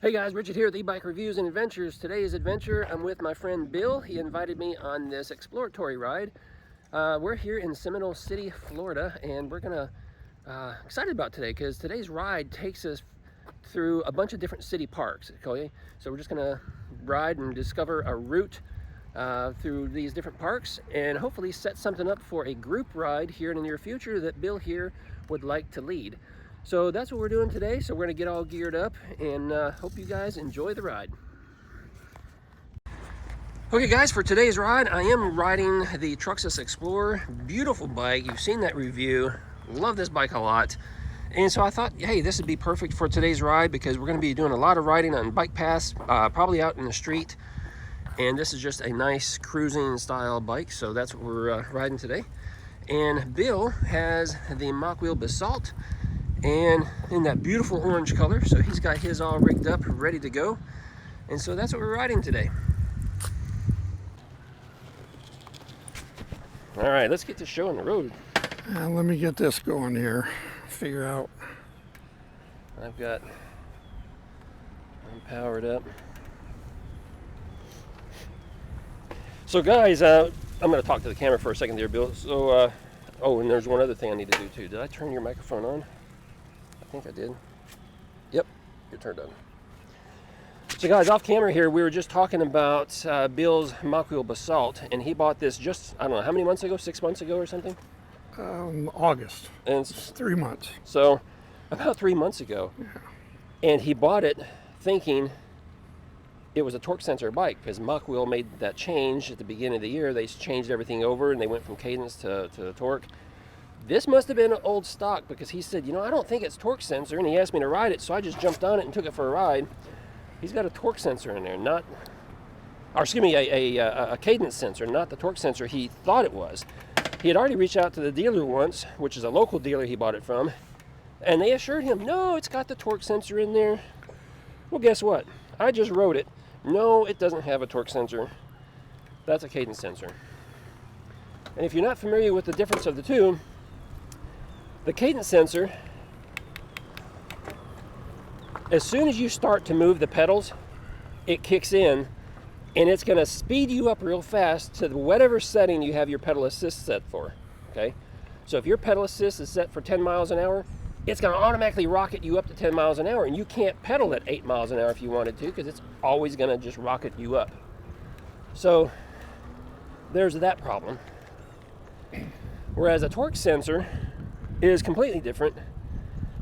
Hey guys, Richard here with eBike Reviews and Adventures. Today's adventure, I'm with my friend Bill. He invited me on this exploratory ride. We're here in Seminole City, Florida, and we're excited about today because today's ride takes us through a bunch of different city parks. Okay, so we're just gonna ride and discover a route through these different parks and hopefully set something up for a group ride here in the near future that Bill here would like to lead. So that's what we're doing today. So we're gonna get all geared up and hope you guys enjoy the ride. Okay guys, for today's ride, I am riding the Truxus Explorer. Beautiful bike, you've seen that review. Love this bike a lot. And so I thought, hey, this would be perfect for today's ride because we're gonna be doing a lot of riding on bike paths, probably out in the street. And this is just a nice cruising style bike. So that's what we're riding today. And Bill has the Mach Wheel Basalt, and in that beautiful orange color. So he's got his all rigged up, ready to go. And so that's what we're riding today. All right, let's get to showing the road. Let me get this going here. Figure out. I'm powered up. So guys, I'm gonna talk to the camera for a second there, Bill. So, oh, and there's one other thing I need to do too. Did I turn your microphone on? I think I did. Yep, you're turned on. So guys, off camera here, we were just talking about Bill's Mach Wheel Basalt, and he bought this just, I don't know, how many months ago? 6 months ago or something? August. And it's 3 months. So, about 3 months ago. Yeah. And he bought it thinking it was a torque sensor bike, because Mach Wheel made that change at the beginning of the year. They changed everything over, and they went from cadence to torque. This must have been an old stock, because he said, you know, I don't think it's torque sensor, and he asked me to ride it, so I just jumped on it and took it for a ride. He's got a torque sensor in there, a cadence sensor, not the torque sensor he thought it was. He had already reached out to the dealer once, which is a local dealer he bought it from, and they assured him, no, it's got the torque sensor in there. Well, guess what? I just rode it. No, it doesn't have a torque sensor. That's a cadence sensor. And if you're not familiar with the difference of the two, the cadence sensor, as soon as you start to move the pedals, it kicks in and it's going to speed you up real fast to whatever setting you have your pedal assist set for. Okay? So if your pedal assist is set for 10 miles an hour, it's going to automatically rocket you up to 10 miles an hour, and you can't pedal at 8 miles an hour if you wanted to, because it's always going to just rocket you up. So there's that problem. Whereas a torque sensor is completely different,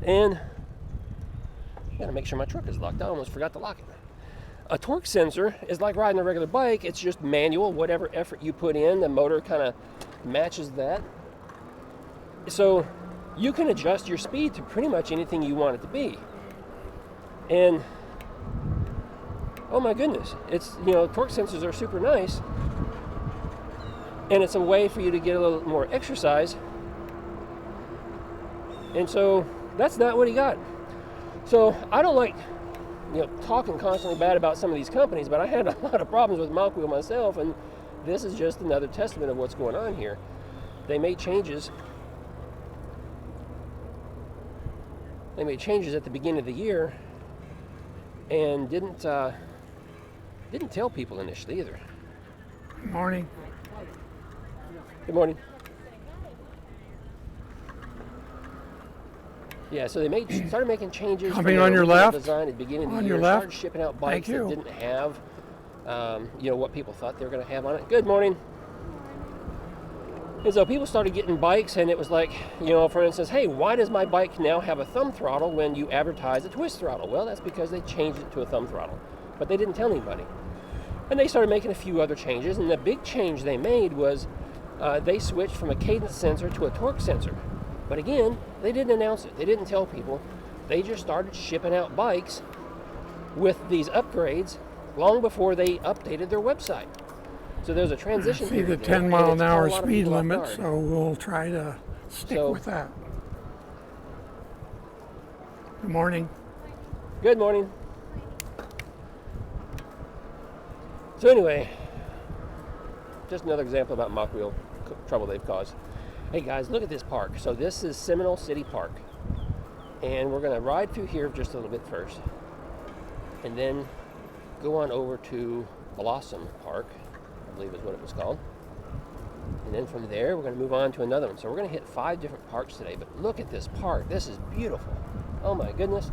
and I gotta make sure my truck is locked. I almost forgot to lock it. A torque sensor is like riding a regular bike. It's just manual. Whatever effort you put in, the motor kind of matches that. So you can adjust your speed to pretty much anything you want it to be. And oh my goodness, it's, you know, torque sensors are super nice, and it's a way for you to get a little more exercise. And so that's not what he got. So I don't like, you know, talking constantly bad about some of these companies, but I had a lot of problems with Mach Wheel myself, and this is just another testament of what's going on here. They made changes. They made changes at the beginning of the year and didn't tell people initially either. Good morning. Good morning. Yeah, so they started making changes. Coming on your left. Design at the beginning of the On year. your left. Started shipping out bikes Thank that you. didn't have, you know, what people thought they were going to have on it. Good morning. And so people started getting bikes, and it was like, you know, for instance, hey, why does my bike now have a thumb throttle when you advertise a twist throttle? Well, that's because they changed it to a thumb throttle, but they didn't tell anybody. And they started making a few other changes, and the big change they made was they switched from a cadence sensor to a torque sensor. But again, they didn't announce it. They didn't tell people. They just started shipping out bikes with these upgrades long before they updated their website. So there's a transition See the period 10 there, mile and an it's caught hour a lot of speed people off limit, guard. so we'll try to stick with that. Good morning. Good morning. So anyway, just another example about Mach Wheel trouble they've caused. Hey guys, look at this park. So this is Seminole City Park. And we're gonna ride through here just a little bit first. and then go on over to Blossom Park, I believe is what it was called. And then from there, we're going to move on to another one. So we're going to hit 5 different parks today. But look at this park. This is beautiful. Oh my goodness.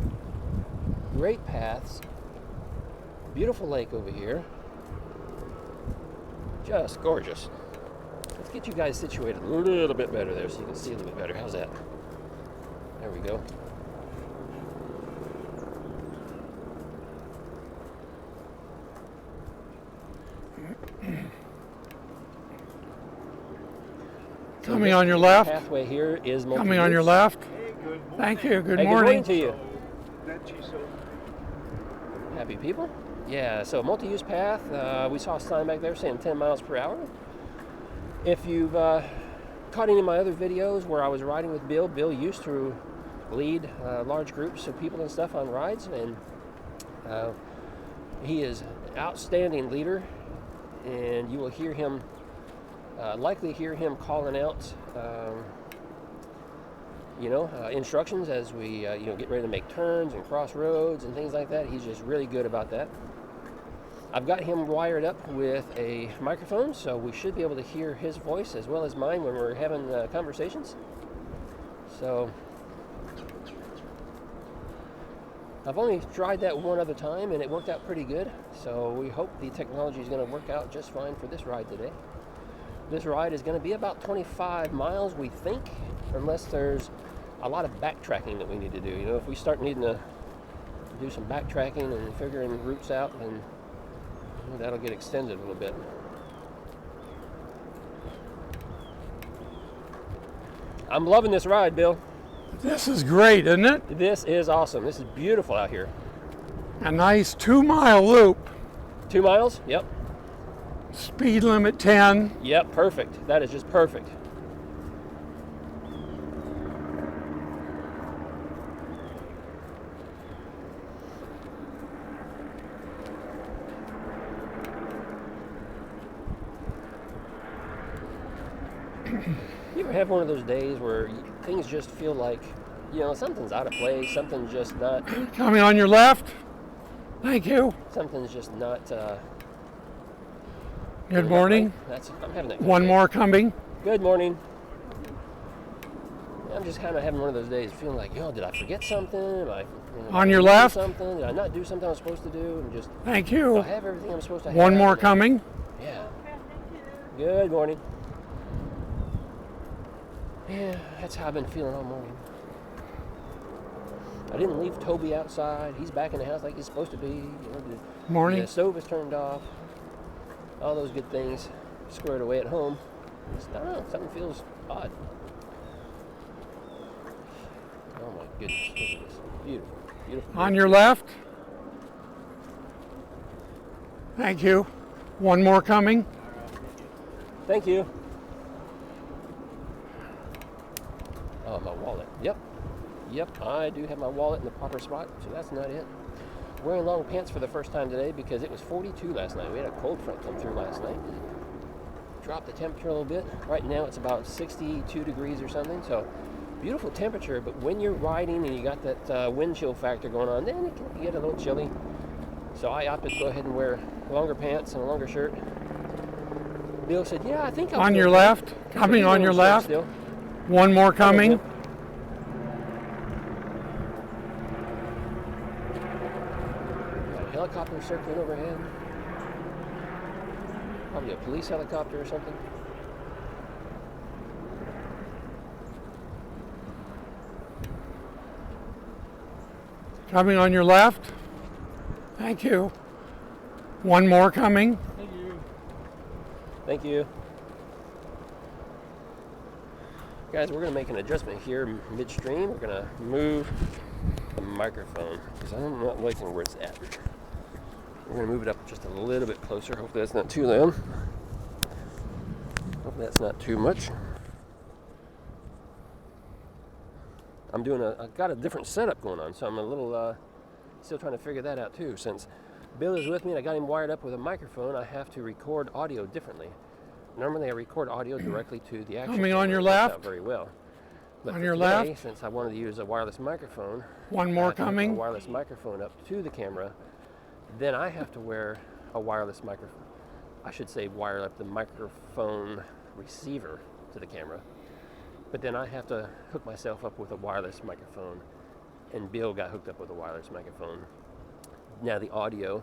Great paths. Beautiful lake over here. Just gorgeous. Let's get you guys situated a little bit better there so you can see a little bit better. How's that? There we go. Coming on your left. Pathway here is multi-use. Coming on your left. Thank you. Good morning. Good morning to you. Happy people? Yeah, so multi-use path. We saw a sign back there saying 10 miles per hour. If you've caught any of my other videos where I was riding with Bill, Bill used to lead large groups of people and stuff on rides, and he is an outstanding leader, and you will hear him, likely hear him calling out instructions as we get ready to make turns and cross roads and things like that. He's just really good about that. I've got him wired up with a microphone, so we should be able to hear his voice as well as mine when we're having conversations. So I've only tried that one other time and it worked out pretty good. So we hope the technology is going to work out just fine for this ride today. This ride is going to be about 25 miles, we think, unless there's a lot of backtracking that we need to do. You know, if we start needing to do some backtracking and figuring routes out, then that'll get extended a little bit. I'm loving this ride, Bill. This is great, isn't it? This is awesome. This is beautiful out here. A nice 2-mile loop. 2 miles? Yep. Speed limit 10. Yep, perfect. That is just perfect. You ever have one of those days where things just feel like, something's out of place, something's just not... Coming on your left. Thank you. Something's just not... Good morning. I'm having that. One more coming. Good morning. I'm just kind of having one of those days, feeling like, did I forget something? On your left. Something? Did I not do something I was supposed to do? And just... Thank you. I have everything I'm supposed to have. One more coming. Yeah. Good morning. Yeah, that's how I've been feeling all morning. I didn't leave Toby outside. He's back in the house like he's supposed to be. Morning. The stove is turned off. All those good things squared away at home. I don't know, something feels odd. Oh my goodness, look at this. Beautiful, beautiful. On your left. Thank you. One more coming. Thank you. Oh, my wallet. Yep, I do have my wallet in the proper spot, so that's not it. Wearing long pants for the first time today because it was 42 last night. We had a cold front come through last night. Dropped the temperature a little bit. Right now it's about 62 degrees or something, so beautiful temperature, but when you're riding and you got that wind chill factor going on, then it can get a little chilly. So I opted to go ahead and wear longer pants and a longer shirt. Bill said, yeah, I think I'll on your left. Coming on your left. Still. One more coming. Got a helicopter circling overhead. Probably a police helicopter or something. Coming on your left. Thank you. One more coming. Thank you. Thank you. Guys, we're going to make an adjustment here midstream. We're going to move the microphone because I'm not liking where it's at. We're going to move it up just a little bit closer. Hopefully that's not too loud. Hopefully that's not too much. I've got a different setup going on, so I'm a little still trying to figure that out too. Since Bill is with me and I got him wired up with a microphone, I have to record audio differently. Normally I record audio directly to the actual Coming on your camera. It works left. out very well. But On for your today, left. since I wanted to use a wireless microphone, One I more have to hook coming. a wireless microphone up to the camera Then I have to wear a wireless microphone. I should say wire up the microphone receiver to the camera. But then I have to hook myself up with a wireless microphone. And Bill got hooked up with a wireless microphone. Now the audio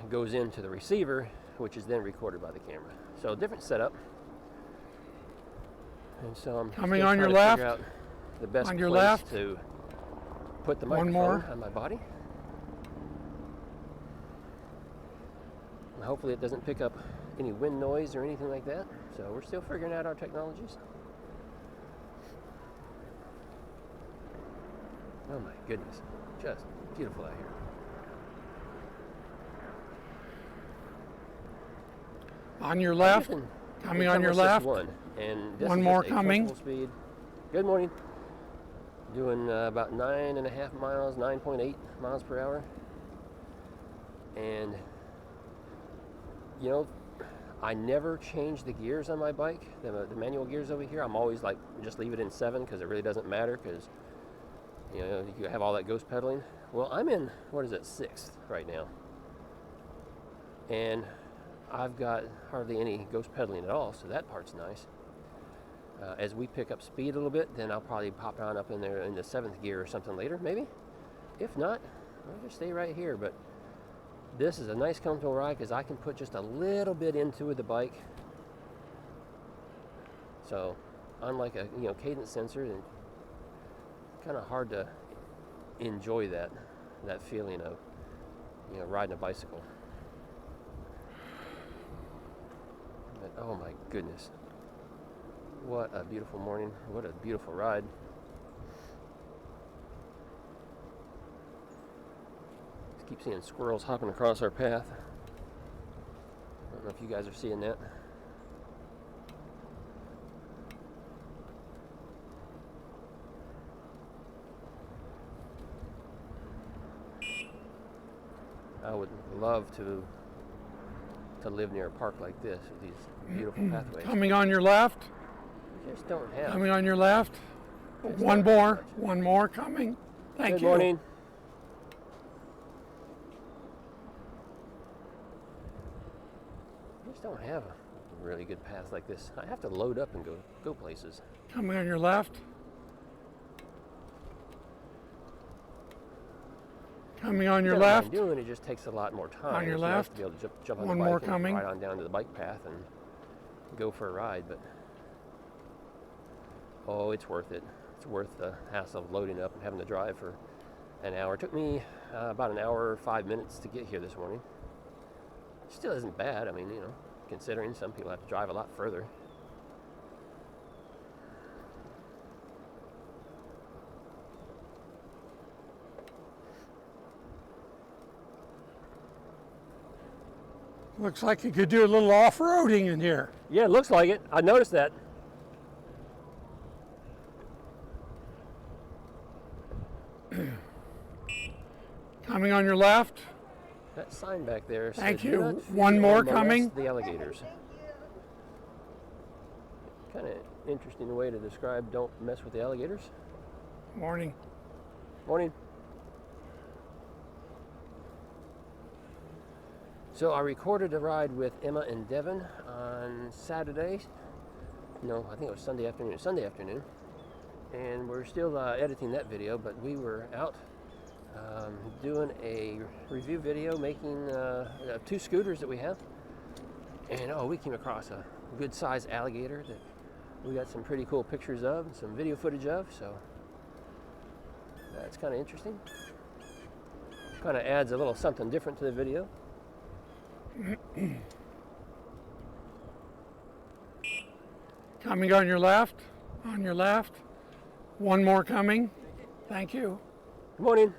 goes into the receiver, which is then recorded by the camera. So different setup. And so I'm Coming still on your trying to left. figure out the best On your place left. to put the One microphone more. on my body. And hopefully it doesn't pick up any wind noise or anything like that. So we're still figuring out our technologies. Oh my goodness, just beautiful out here. On your left. Everything Coming in on your Pinellas left. One, and this One is more just a coming. comfortable speed. Good morning. Doing about 9.5 miles, 9.8 miles per hour. And you know, I never change the gears on my bike, the manual gears over here. I'm always like, just leave it in 7 because it really doesn't matter, because you know, you have all that ghost pedaling. Well, I'm in, what is it, 6th right now. And I've got hardly any ghost pedaling at all, so that part's nice. As we pick up speed a little bit, then I'll probably pop on up in there in the 7th gear or something later, maybe. If not, I'll just stay right here. But this is a nice comfortable ride because I can put just a little bit into the bike. So unlike a cadence sensor, and kind of hard to enjoy that feeling of riding a bicycle. But oh my goodness, what a beautiful morning, what a beautiful ride. Just keep seeing squirrels hopping across our path. I don't know if you guys are seeing that. I would love to live near a park like this with these beautiful pathways. Coming on your left. Just don't have. Coming on your left. Just One don't have more. much. One more coming. Thank Good you. morning. Just don't have a really good path like this. I have to load up and go places. Coming on your left. Coming on your You know what left. I'm doing, it just takes a lot more time. On your It's nice left. to be able to jump on One the bike more and coming. ride on down to the bike path and go for a ride. But oh, it's worth it. It's worth the hassle of loading up and having to drive for an hour. It took me about an hour, 5 minutes to get here this morning. Still isn't bad. I mean, considering some people have to drive a lot further. Looks like you could do a little off-roading in here. Yeah, it looks like it. I noticed that. Coming on your left. That sign back there says, Thank "Do you. not feed One or more molest coming. the alligators." Kind of interesting way to describe don't mess with the alligators. Morning. Morning. So I recorded a ride with Emma and Devin on Saturday. No, I think it was Sunday afternoon. And we're still editing that video, but we were out doing a review video making 2 scooters that we have. And we came across a good sized alligator that we got some pretty cool pictures of and some video footage of, so that's kind of interesting. Kind of adds a little something different to the video. Coming on your left. On your left. One more coming. Thank you. Good morning.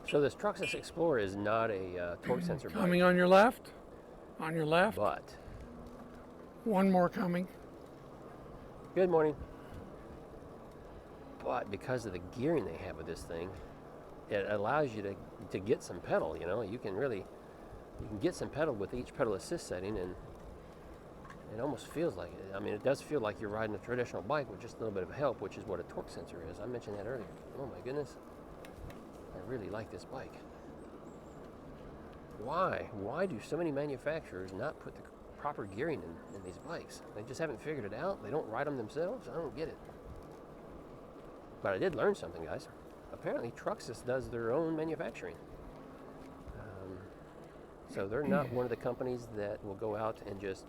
So this Truxus Explorer is not a torque sensor bike, Coming on your left. On your left. but One more coming. good morning. But because of the gearing they have with this thing, it allows you to get some pedal. You can really you can get some pedal with each pedal assist setting, and it almost feels like it. I mean, it does feel like you're riding a traditional bike with just a little bit of help, which is what a torque sensor is. I mentioned that earlier. Oh my goodness. I really like this bike. Why? Why do so many manufacturers not put the proper gearing in these bikes? They just haven't figured it out. They don't ride them themselves. I don't get it. But I did learn something, guys. Apparently, Truxus does their own manufacturing. So they're not one of the companies that will go out and just,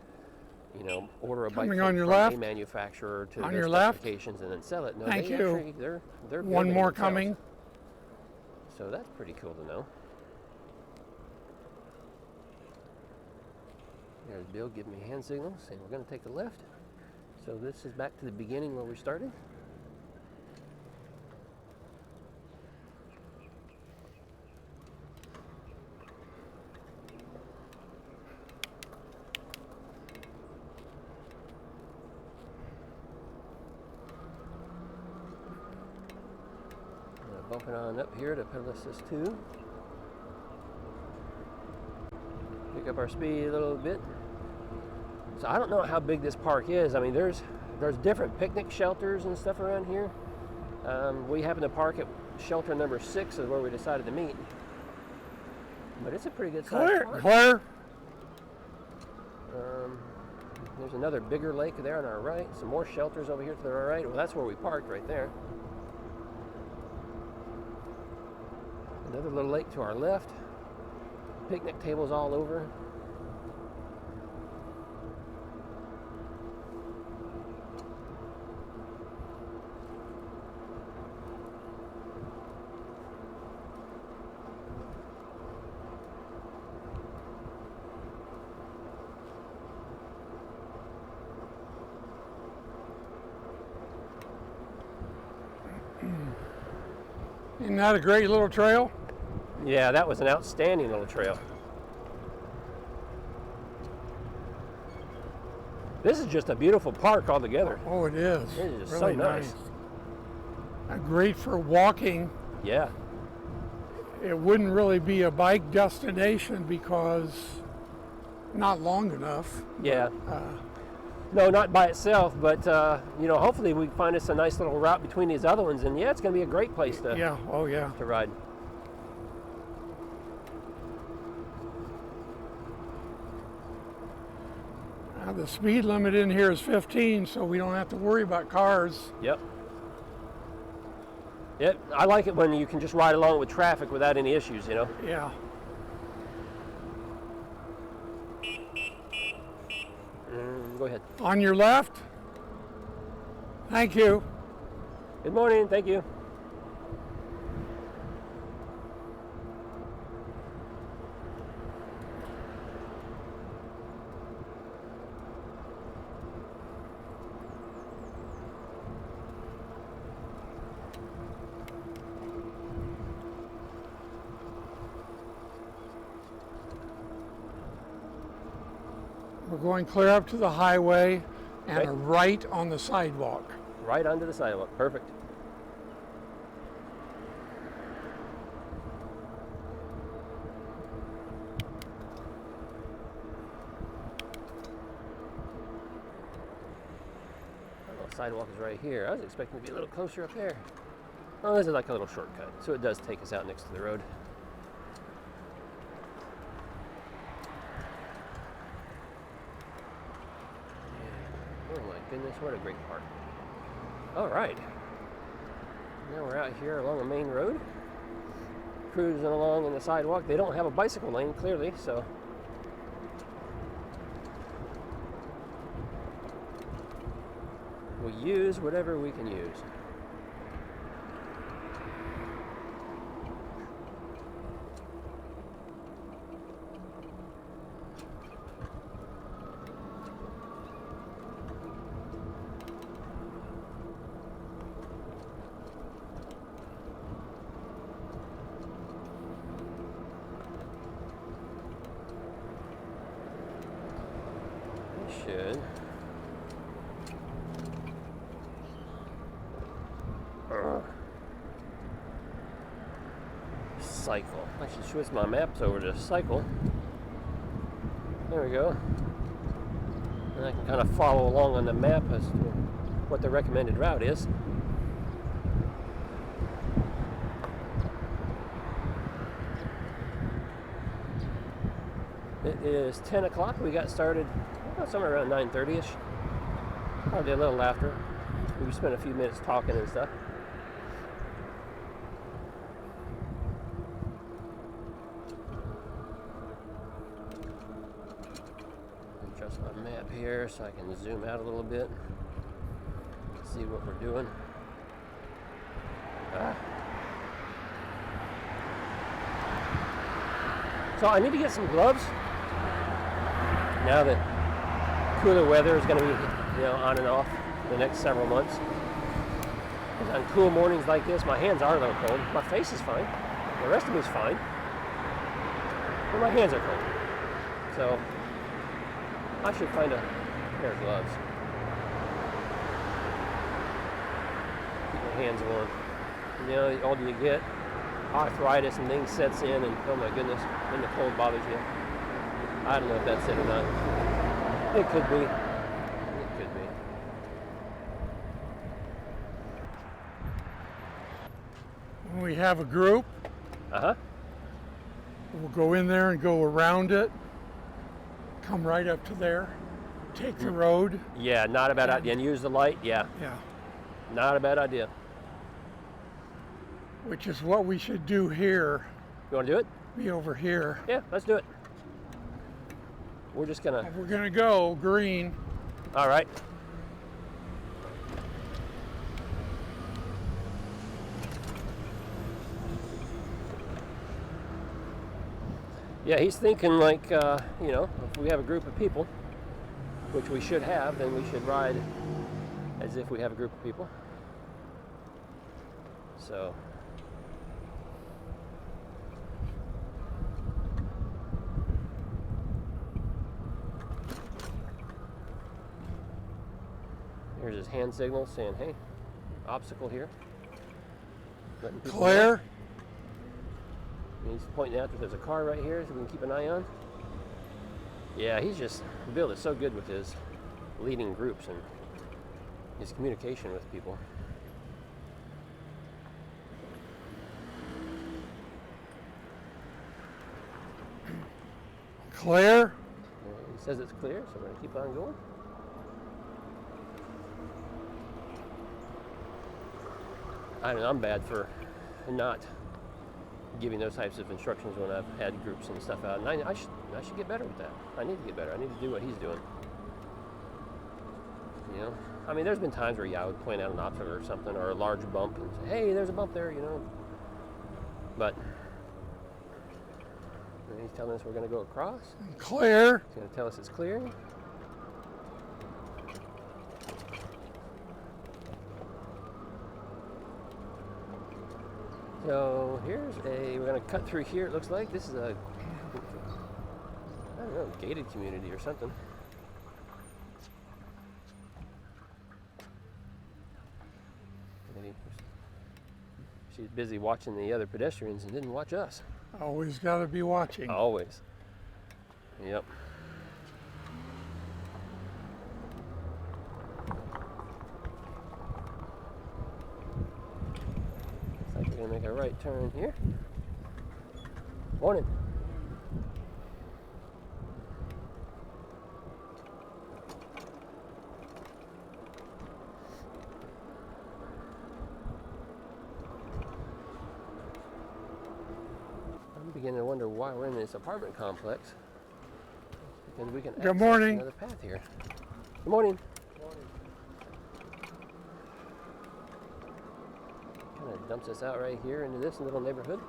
you know, order a bike Coming on your from left. a manufacturer to On their your left. specifications and then sell it. No, Thank they you. actually, they're One building more it themselves. coming. So that's pretty cool to know. There's Bill giving me hand signals saying we're going to take a left. So this is back to the beginning where we started. Bumping on up here to pedal assist 2. Pick up our speed a little bit. So I don't know how big this park is. I mean, there's different picnic shelters and stuff around here. We happen to park at shelter number 6 is where we decided to meet. But it's a pretty good size park. Clear. There's another bigger lake there on our right. Some more shelters over here to the right. Well, that's where we parked right there. Another little lake to our left. Picnic tables all over. Isn't that a great little trail? Yeah, that was an outstanding little trail. This is just a beautiful park altogether. Oh, it is. It is really so nice. Great for walking. Yeah. It wouldn't really be a bike destination because not long enough. Yeah. No, not by itself, but you know, hopefully we find us a nice little route between these other ones, and yeah, it's going to be a great place to Yeah. Oh, yeah. to ride. The speed limit in here is 15, so we don't have to worry about cars. Yep. Yep. I like it when you can just ride along with traffic without any issues, you know. Yeah. Go ahead. On your left. Thank you. Good morning. Thank you. We're going clear up to the highway and Okay. a right on the sidewalk. Right onto the sidewalk. Perfect. Oh, sidewalk is right here. I was expecting to be a little closer up there. Oh, this is like a little shortcut, so it does take us out next to the road. Oh my goodness, what a great park. All right. Now we're out here along the main road, cruising along in the sidewalk. They don't have a bicycle lane, clearly, so. We'll use whatever we can use. Should. Cycle. I should switch my maps over to cycle. There we go. And I can kind of follow along on the map as to what the recommended route is. It is 10 o'clock. We got started somewhere around 9:30ish. Probably a little after. We spent a few minutes talking and stuff. Adjust my map here so I can zoom out a little bit. See what we're doing. So I need to get some gloves. Now that cooler weather is going to be, on and off the next several months. Because on cool mornings like this, my hands are a little cold. My face is fine. The rest of me is fine. But my hands are cold. So I should find a pair of gloves. Keep my hands warm. The older you get, arthritis and things sets in, and oh my goodness, then the cold bothers you. I don't know if that's it or not. It could be. It could be. When we have a group, we'll go in there and go around it, come right up to there, take the road. Yeah, not a bad idea. And use the light, yeah. Yeah. Not a bad idea. Which is what we should do here. You want to do it? Be over here. Yeah, let's do it. We're just gonna... We're gonna go green. All right. Yeah, he's thinking like, if we have a group of people, which we should have, then we should ride as if we have a group of people. So... here's his hand signal saying, hey, obstacle here. Clear. And he's pointing out that there's a car right here so we can keep an eye on. Yeah, Bill is so good with his leading groups and his communication with people. Clear. He says it's clear, so we're going to keep on going. I'm bad for not giving those types of instructions when I've had groups and stuff out, and I should get better with that. I need to get better. I need to do what he's doing. There's been times where I would point out an obstacle or something, or a large bump, and say, hey, there's a bump there, But he's telling us we're going to go across. Clear. He's going to tell us it's clear. So we're going to cut through here, it looks like. This is a, I don't know, gated community or something. She's busy watching the other pedestrians and didn't watch us. Always got to be watching. Always. Yep. Looks like we're going to make a right turn here. Morning. Beginning to wonder why we're in this apartment complex, because we can access another path here. Good morning. Kind of dumps us out right here into this little neighborhood.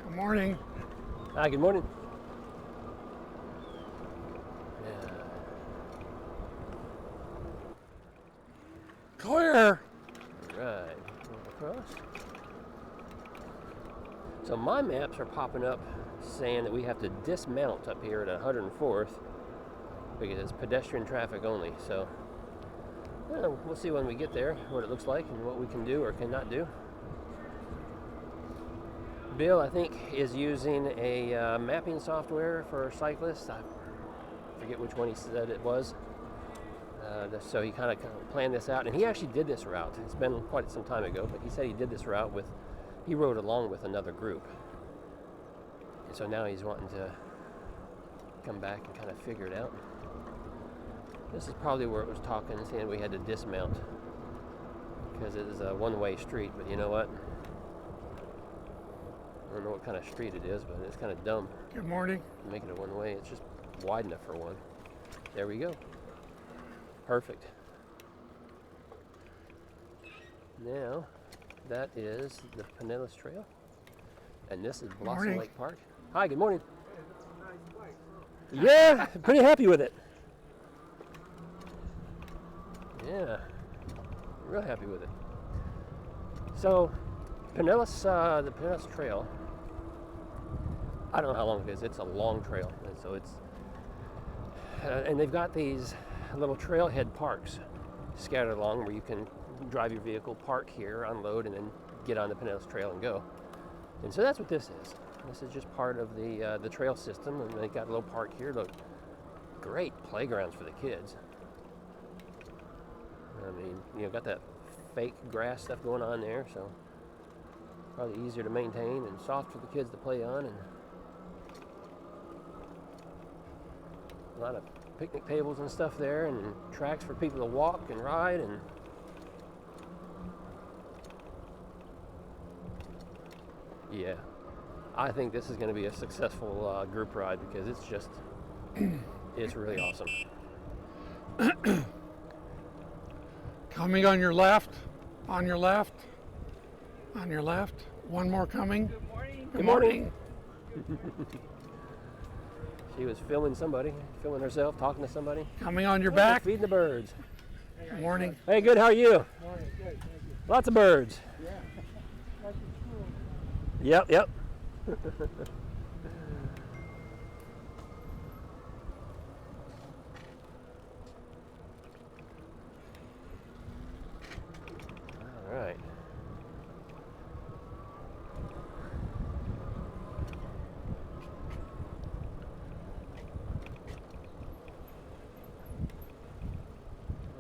Good morning. Hi, good morning. Yeah. Clear. Right. Across. So my maps are popping up saying that we have to dismount up here at 104th because it's pedestrian traffic only. So we'll see when we get there what it looks like and what we can do or cannot do. Bill, I think, is using a mapping software for cyclists. I forget which one he said it was. So he kind of planned this out, and he actually did this route. It's been quite some time ago, but he said he did this route he rode along with another group. And so now he's wanting to come back and kind of figure it out. This is probably where it was talking, saying we had to dismount because it is a one-way street, but you know what? I don't know what kind of street it is, but it's kind of dumb. Good morning. To make it a one-way, it's just wide enough for one. There we go. Perfect. Now, that is the Pinellas Trail, and this is Blossom Morning. Lake Park. Hi, good morning. Yeah, pretty happy with it. Yeah, real happy with it. So, Pinellas, the Pinellas Trail, I don't know how long it is. It's a long trail, and so it's, and they've got these little trailhead parks scattered along where you can drive your vehicle, park here, unload, and then get on the Pinellas Trail and go. And so that's what this is. This is just part of the trail system, and they got a little park here. Look, great playgrounds for the kids. I mean, you know, got that fake grass stuff going on there, so probably easier to maintain and soft for the kids to play on, and a lot of picnic tables and stuff there, and tracks for people to walk and ride. And yeah, I think this is going to be a successful group ride because it's just, it's really awesome. Coming on your left, on your left, on your left. One more coming. Good morning. Good morning. She was filming somebody, filming herself, talking to somebody. Coming on your Oh, back. feeding the birds. Good morning. Hey, good, how are you? Morning. Good. Thank you. Lots of birds. Yeah. Like the school. Yep, yep. All right.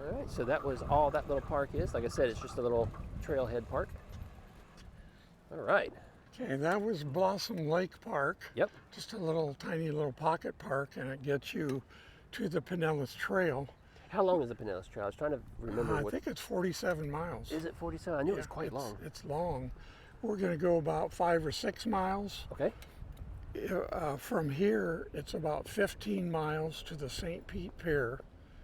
All right, so that was all that little park is. Like I said, it's just a little trailhead park. All right. Okay, that was Blossom Lake Park. Yep. Just a little tiny little pocket park, and it gets you to the Pinellas Trail. How long is the Pinellas Trail? I was trying to remember I what. think it's 47 miles. Is it 47? I knew it was Yeah, quite long. It's long. We're going to go about 5 or 6 miles. Okay. From here, it's about 15 miles to the St. Pete Pier.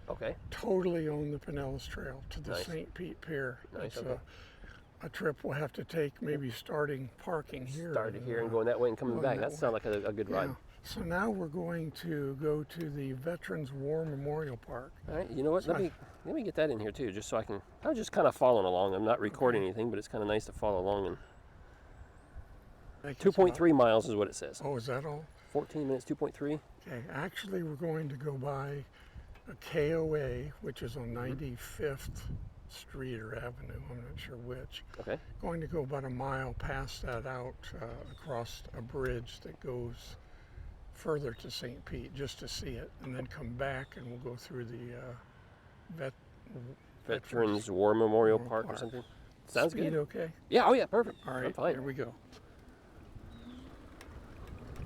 Okay. Totally on the Pinellas Trail to the Nice. St. Pete Pier. Nice, It's okay. a trip we'll have to take, maybe starting parking here. Started here and going that way and coming going back. that That sounds like a good ride. Yeah. So now we're going to go to the Veterans War Memorial Park. All right. You know what? So Let me get that in here too, just so I can. I'm just kind of following along. I'm not recording anything, but it's kind of nice to follow along. And I think it's 2.3 miles is what it says. about- Oh, is that all? 14 minutes, 2.3. Okay, actually we're going to go by a KOA, which is on 95th Street or Avenue, I'm not sure which. Okay. Going to go about a mile past that out across a bridge that goes further to St. Pete just to see it, and then come back and we'll go through the Veterans War Memorial Park or Park. something. Sounds Speed good. Okay. Yeah. Oh yeah. Perfect. All I'm right, fine. here we go.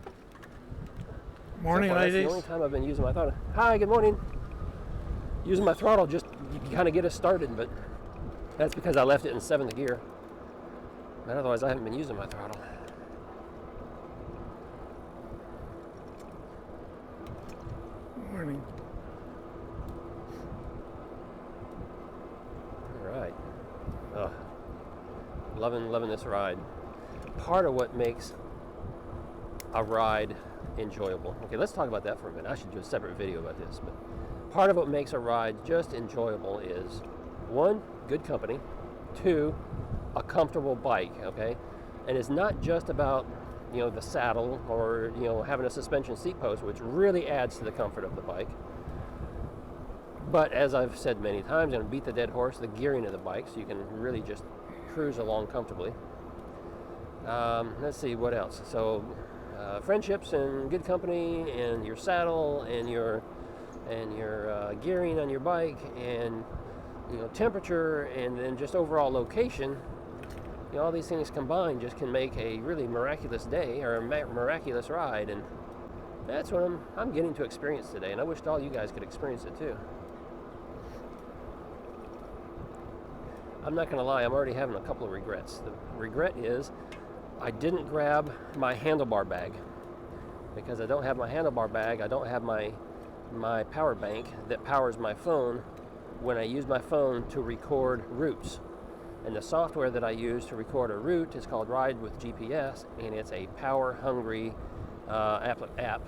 So Morning, far, that's ladies. the only time I've been using my throttle. Hi. Good morning. Using my throttle just to kind of get us started, but that's because I left it in 7th gear. But otherwise, I haven't been using my throttle. Morning. All right. Loving this ride. Part of what makes a ride enjoyable. Okay, let's talk about that for a minute. I should do a separate video about this, but part of what makes a ride just enjoyable is 1, good company, 2, a comfortable bike, okay? And it's not just about, you know, the saddle or, you know, having a suspension seat post, which really adds to the comfort of the bike. But as I've said many times, and beat the dead horse, the gearing of the bike, so you can really just cruise along comfortably. Let's see what else. So friendships and good company, and your saddle, and your gearing on your bike, and temperature, and then just overall location. All these things combined just can make a really miraculous day or a miraculous ride, and that's what I'm getting to experience today, and I wished all you guys could experience it too. I'm not going to lie, I'm already having a couple of regrets. The regret is I didn't grab my handlebar bag. Because I don't have my handlebar bag, I don't have my power bank that powers my phone when I use my phone to record routes. And the software that I use to record a route is called Ride with GPS, and it's a power-hungry app.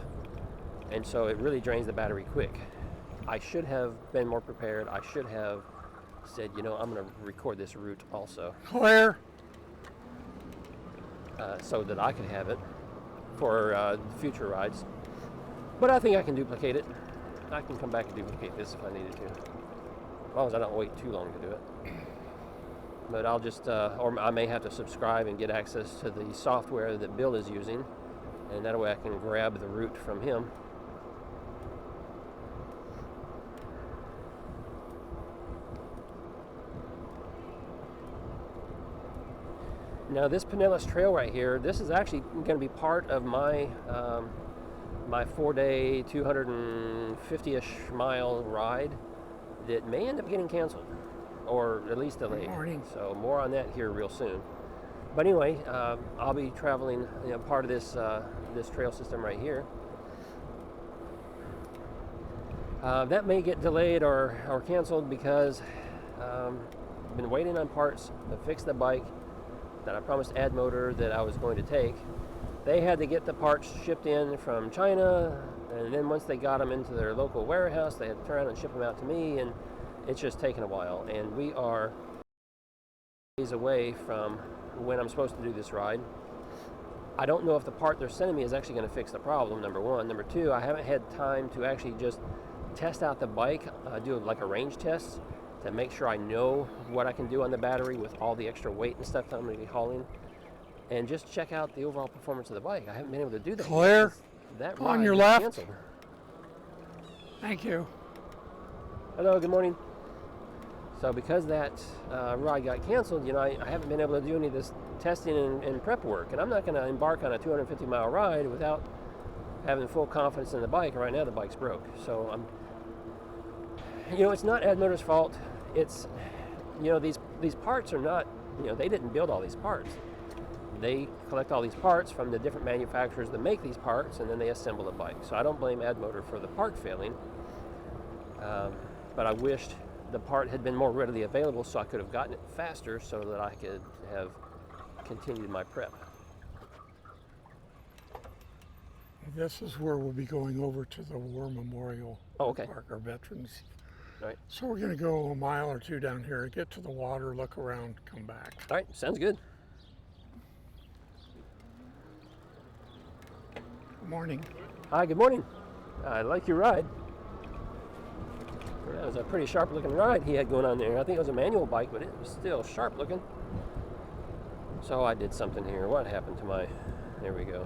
And so it really drains the battery quick. I should have been more prepared. I should have said, I'm going to record this route also. Claire? So that I could have it for future rides. But I think I can duplicate it. I can come back and duplicate this if I needed to. As long as I don't wait too long to do it. But I'll just, or I may have to subscribe and get access to the software that Bill is using. And that way I can grab the route from him. Now this Pinellas Trail right here, this is actually going to be part of my my 4-day, 250-ish mile ride that may end up getting canceled, or at least delayed. So more on that here real soon. But anyway, I'll be traveling part of this this trail system right here. That may get delayed or canceled because I've been waiting on parts to fix the bike that I promised Addmotor that I was going to take. They had to get the parts shipped in from China, and then once they got them into their local warehouse, they had to turn around and ship them out to me, and it's just taken a while. And we are days away from when I'm supposed to do this ride. I don't know if the part they're sending me is actually going to fix the problem, number one. Number two, I haven't had time to actually just test out the bike, do like a range test to make sure I know what I can do on the battery with all the extra weight and stuff that I'm going to be hauling, and just check out the overall performance of the bike. I haven't been able to do that. Claire, that on ride your was left. canceled. Thank you. Hello, good morning. So because that ride got canceled, I haven't been able to do any of this testing and prep work, and I'm not going to embark on a 250-mile ride without having full confidence in the bike. Right now the bike's broke, so it's not Addmotor's fault. It's, these parts are not, they didn't build all these parts. They collect all these parts from the different manufacturers that make these parts, and then they assemble the bike. So I don't blame Addmotor for the part failing, but I wished the part had been more readily available so I could have gotten it faster so that I could have continued my prep. This is where we'll be going over to the War Memorial Park, our veterans. Right. So we're going to go a mile or two down here, get to the water, look around, come back. All right, sounds good. Good morning. Hi, good morning. I like your ride. That was a pretty sharp looking ride he had going on there. I think it was a manual bike, but it was still sharp looking. So I did something here. What happened to my, there we go.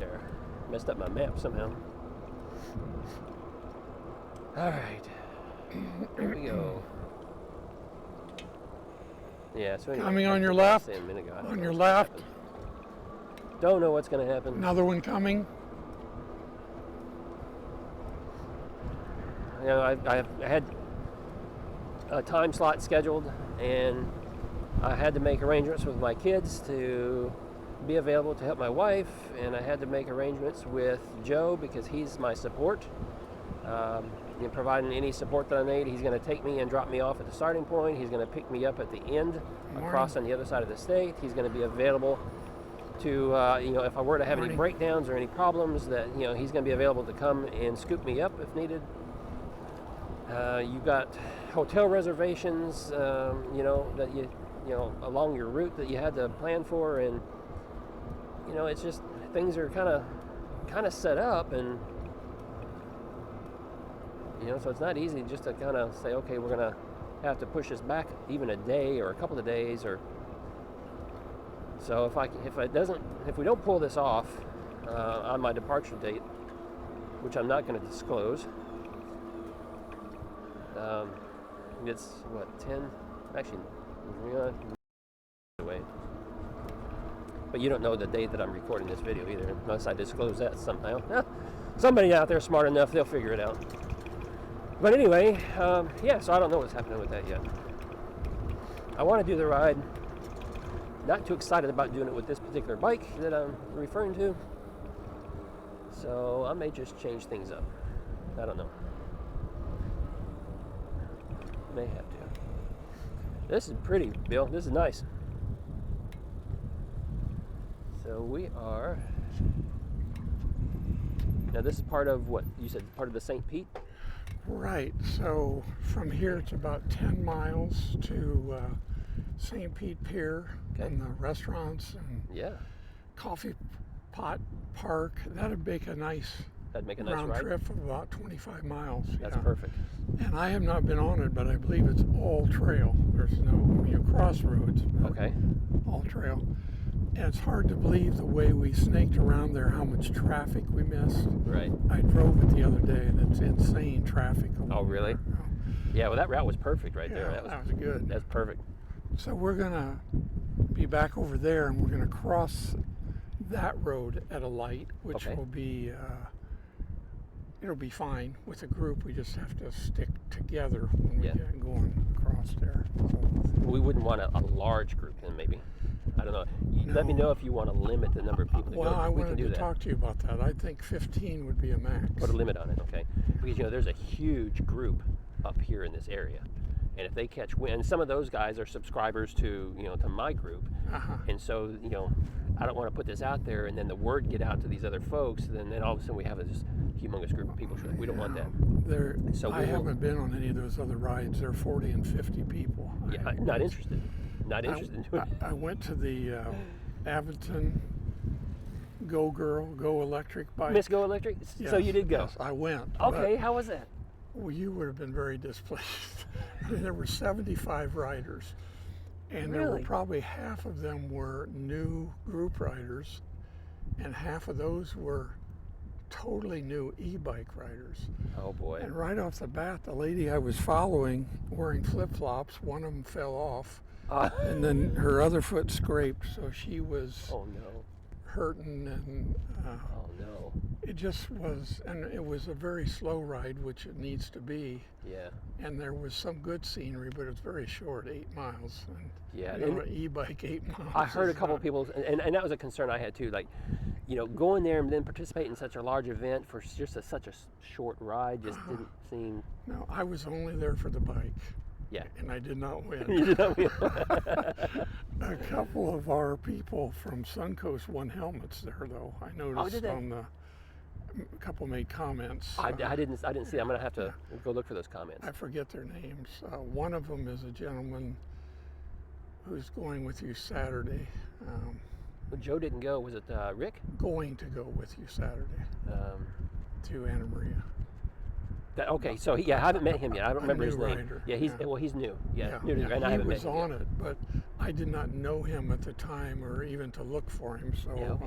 There, messed up my map somehow. All right, here we go. Yeah, so anyway. Coming on your left. On your left. Don't know what's going to happen. Another one coming. I had a time slot scheduled, and I had to make arrangements with my kids to be available to help my wife, and I had to make arrangements with Joe because he's my support. Providing any support that I need, he's going to take me and drop me off at the starting point. He's going to pick me up at the end, across on the other side of the state. He's going to be available to, if I were to have any breakdowns or any problems, that he's going to be available to come and scoop me up if needed. You've got hotel reservations, that you along your route that you had to plan for, and it's just things are kind of set up, and so it's not easy just to kind of say, okay, we're gonna have to push this back even a day or a couple of days, or So if we don't pull this off on my departure date, which I'm not going to disclose, it's what 10? Actually, away. But you don't know the date that I'm recording this video either, unless I disclose that somehow. Somebody out there smart enough, they'll figure it out. But anyway, yeah. So I don't know what's happening with that yet. I want to do the ride. Not too excited about doing it with this particular bike that I'm referring to. So I may just change things up. I don't know. May have to. This is pretty, Bill. This is nice. So we are. Now this is part of what you said, part of the St. Pete? Right. So from here it's about 10 miles to St. Pete Pier, and the restaurants and coffee pot park. That'd make a nice round ride. Trip of about 25 miles. That's perfect. And I have not been on it, but I believe it's all trail. There's no crossroads. Okay. All trail. And it's hard to believe the way we snaked around there, how much traffic we missed. Right. I drove it the other day, and it's insane traffic. Oh, really? Yeah, well, that route was perfect right there. That was good. That's perfect. So we're going to be back over there, and we're going to cross that road at a light, which will be, it'll be fine with a group. We just have to stick together when we get going across there. So, we wouldn't want a large group then, maybe. I don't know. Let me know if you want to limit the number of people that go. Well, I wanted to that. talk to you about that. I think 15 would be a max. Put a limit on it, okay? Because, there's a huge group up here in this area. And if they catch wind, and some of those guys are subscribers to, to my group. And so, I don't want to put this out there and then the word get out to these other folks, and then all of a sudden we have this humongous group of people. We don't want that. I haven't been on any of those other rides. They're 40 and 50 people. Yeah, I'm not interested. Not interested in doing it. I went to the Addmotor Go Electric bike. Miss Go Electric? Yes, so you did go? Yes, I went. Okay, how was that? Well, you would have been very displeased. There were 75 riders, and there were probably half of them were new group riders, and half of those were totally new e-bike riders. Oh boy. And right off the bat, the lady I was following wearing flip-flops, one of them fell off, and then her other foot scraped, so she was hurting, and it just was, and it was a very slow ride, which it needs to be. Yeah. And there was some good scenery, but it's very short, 8 miles. And an e-bike 8 miles. I heard a couple of people, and that was a concern I had too. Like, going there and then participate in such a large event for just such a short ride just didn't seem. No, I was only there for the bike. Yeah. And I did not win. You did not win. A couple of our people from Suncoast won helmets there, though. I noticed on the. A couple made comments. I didn't see. I'm gonna have to go look for those comments. I forget their names. One of them is a gentleman who's going with you Saturday. Joe didn't go. Was it Rick? Going to go with you Saturday to Anna Maria. Okay, so I haven't met him yet. I don't remember his name. Rider. Yeah, he's new. Yeah, new to and I haven't met him He was on it, but I did not know him at the time or even to look for him. So.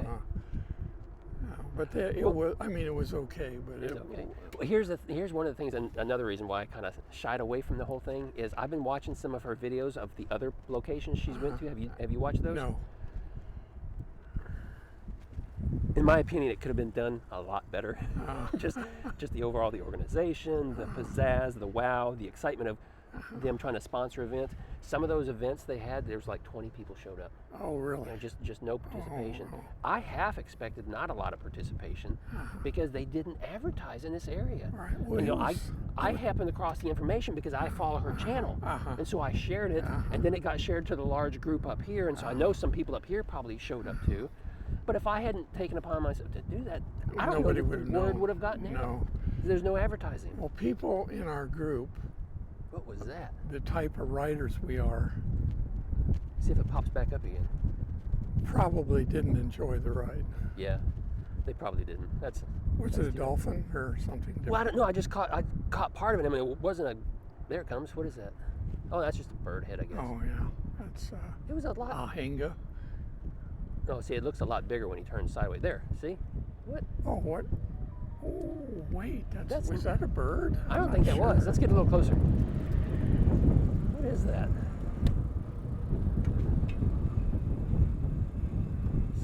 But it was. I mean, it was okay. But it's okay. Well, here's one of the things, and another reason why I kind of shied away from the whole thing is I've been watching some of her videos of the other locations she's went to. Have you watched those? No. In my opinion, it could have been done a lot better. Just the organization, the pizzazz, the wow, the excitement of them trying to sponsor events. Some of those events they had, there was like 20 people showed up. Oh, really? Just no participation. I half expected not a lot of participation because they didn't advertise in this area. Right. Well, I happened across the information because I follow her channel, and so I shared it, and then it got shared to the large group up here, and so I know some people up here probably showed up too. But if I hadn't taken upon myself to do that, I don't know if the word would have gotten out. No. There's no advertising. Well, people in our group. What was that? The type of riders we are. See if it pops back up again. Probably didn't enjoy the ride. Yeah, they probably didn't. Was it a dolphin or something different? Well, I don't know. I caught part of it. I mean, it wasn't a. There it comes. What is that? Oh, that's just a bird head, I guess. Oh yeah, that's. It was a lot. Ahinga. Oh, see, it looks a lot bigger when he turns sideways. There, see? What? Oh, what? Oh, wait, That's- was that a bird? I don't I'm think not that was. sure. Let's get a little closer. What is that?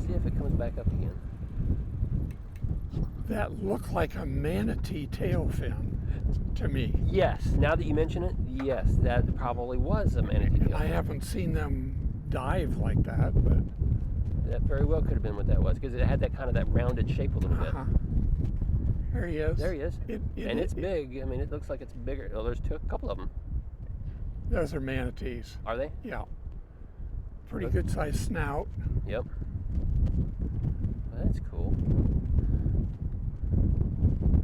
See if it comes back up again. That looked like a manatee tail fin to me. Yes, now that you mention it, yes, that probably was a manatee tail. I haven't seen them dive like that, but That very well could have been what that was, because it had that kind of that rounded shape a little bit. there he is. There he is. And it's big. I mean, it looks like it's bigger. Oh, there's a couple of them. Those are manatees. Are they? Yeah. Pretty good sized snout. Yep. That's cool.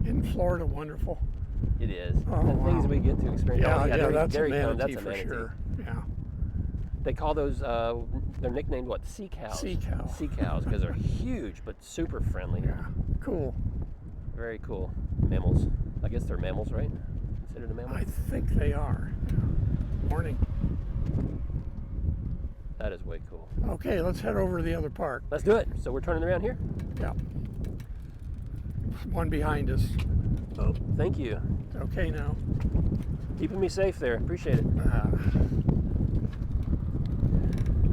In Florida, wonderful. It is. Oh, the things wow. we get to experience. Yeah, Oh, yeah, that's there a he comes. manatee That's a for manatee. sure. Yeah. They call those, they're nicknamed what? Sea cows. Sea cow. Sea cows, because they're huge but super friendly. Yeah. Cool. Very cool. Mammals. I guess they're mammals, right? Considered a mammal? I think they are. Morning. That is way cool. Okay, let's head over to the other park. Let's do it. So we're turning around here? Yeah. One behind us. Oh, thank you. It's okay now. Keeping me safe there. Appreciate it.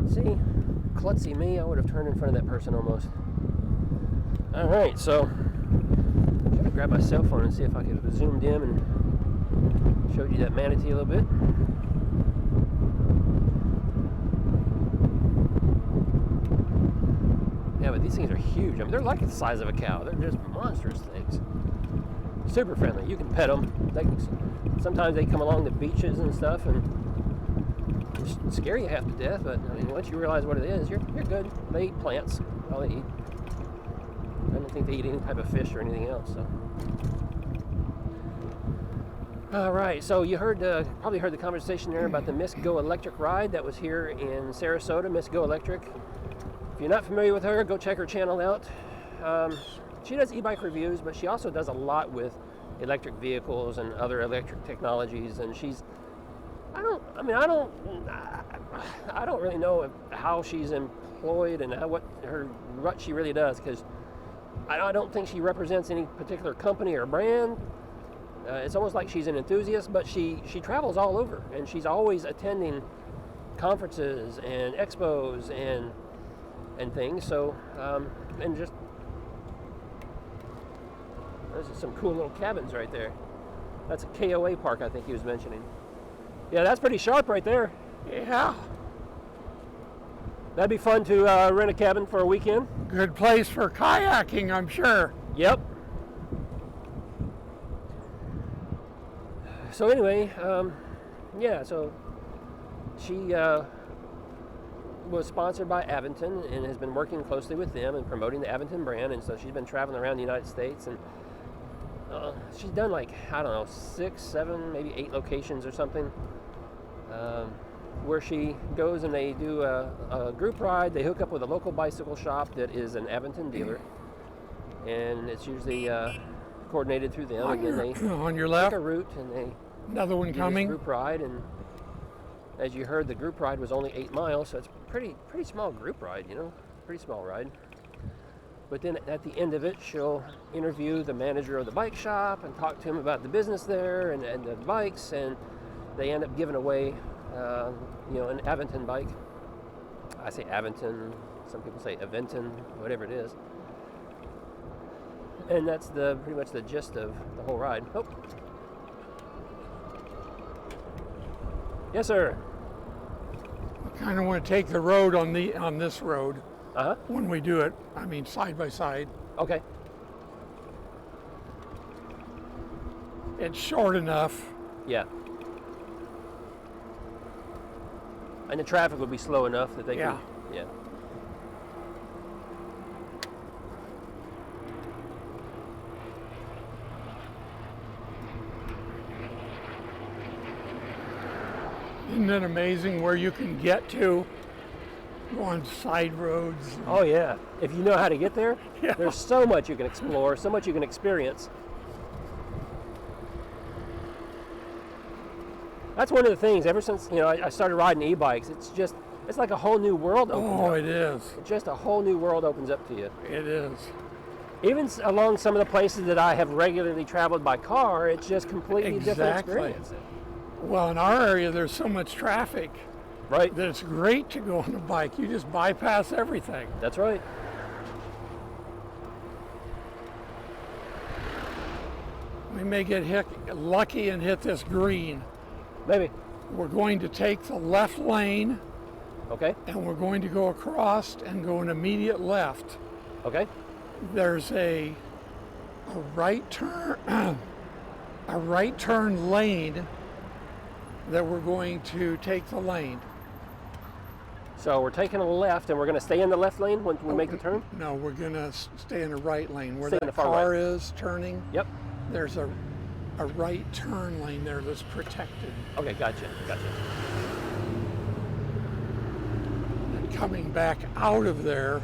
See, klutzy me, I would have turned in front of that person almost. All right, so I'm trying to grab my cell phone and see if I could have zoomed in and showed you that manatee a little bit. Yeah, but these things are huge. I mean, they're like the size of a cow. They're just monstrous things. Super friendly. You can pet them. Sometimes they come along the beaches and stuff and scare you half to death, but I mean, once you realize what it is, you're good. They eat plants. All they eat. I don't think they eat any type of fish or anything else. So, all right. So you probably heard the conversation there about the Miss Go Electric ride that was here in Sarasota. Miss Go Electric. If you're not familiar with her, go check her channel out. She does e-bike reviews, but she also does a lot with electric vehicles and other electric technologies, and I don't really know how she's employed and what she really does, because I don't think she represents any particular company or brand. It's almost like she's an enthusiast, but she travels all over, and she's always attending conferences and expos and things. So and just there's some cool little cabins right there. That's a KOA park, I think he was mentioning. Yeah, that's pretty sharp right there. Yeah. That'd be fun to rent a cabin for a weekend. Good place for kayaking, I'm sure. Yep. So anyway, yeah, so she was sponsored by Aventon and has been working closely with them and promoting the Aventon brand, and so she's been traveling around the United States, and she's done like, I don't know, 6, 7, maybe 8 locations or something, where she goes and they do a group ride. They hook up with a local bicycle shop that is an Aventon dealer, and it's usually coordinated through them, and then they On your pick left, a route and they another one do this coming. group ride. And as you heard, the group ride was only 8 miles, so it's pretty small group ride, pretty small ride. But then at the end of it, she'll interview the manager of the bike shop and talk to him about the business there and the bikes, and they end up giving away, an Aventon bike. I say Aventon, some people say Aventon, whatever it is. And that's pretty much the gist of the whole ride. Oh. Yes, sir. I kind of want to take the road on this road Uh-huh. when we do it. I mean, side by side. Okay. It's short enough. Yeah. And the traffic would be slow enough that they Yeah. can. Yeah. Isn't it amazing where you can get to? Go on side roads. Oh yeah. If you know how to get there, Yeah. there's so much you can explore, so much you can experience. That's one of the things. Ever since I started riding e-bikes, it's just It's like a whole new world opens Oh, up. it is. Just a whole new world opens up to you. It is. Even along some of the places that I have regularly traveled by car, it's just completely different Exactly. experience. Well, in our area, there's so much traffic Right. that it's great to go on a bike. You just bypass everything. That's right. We may get lucky and hit this green. Maybe. We're going to take the left lane Okay. and we're going to go across and go an immediate left. Okay. There's a right turn a right turn lane that we're going to take the lane. So we're taking a left, and we're going to stay in the left lane when we make the turn? No, we're going to stay in the right lane where Stay in that the far car right. is turning. Yep. There's a right turn lane there that's protected. Okay, gotcha. And coming back out of there,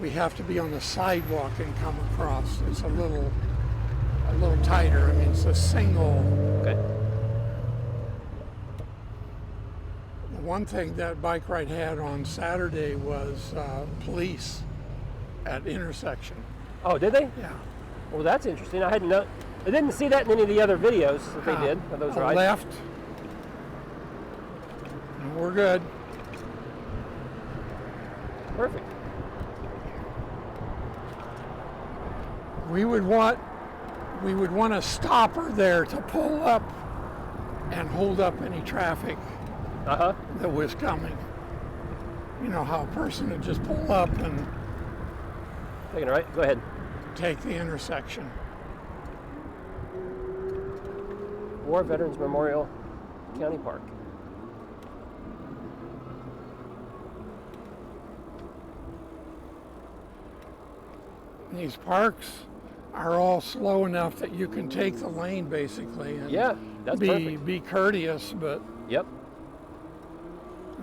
we have to be on the sidewalk and come across. It's a little tighter. I mean, it's a single. Okay. The one thing that bike ride had on Saturday was police at intersection. Oh, did they? Yeah. Well, that's interesting. I didn't see that in any of the other videos that they did of those rides. Left. And we're good. Perfect. We would want a stopper there to pull up and hold up any traffic Uh-huh. that was coming. You know how a person would just pull up and Taking it right. Go ahead. take the intersection. War Veterans Memorial County Park. These parks are all slow enough that you can take the lane basically and Yeah, that's perfect. be courteous, but Yep.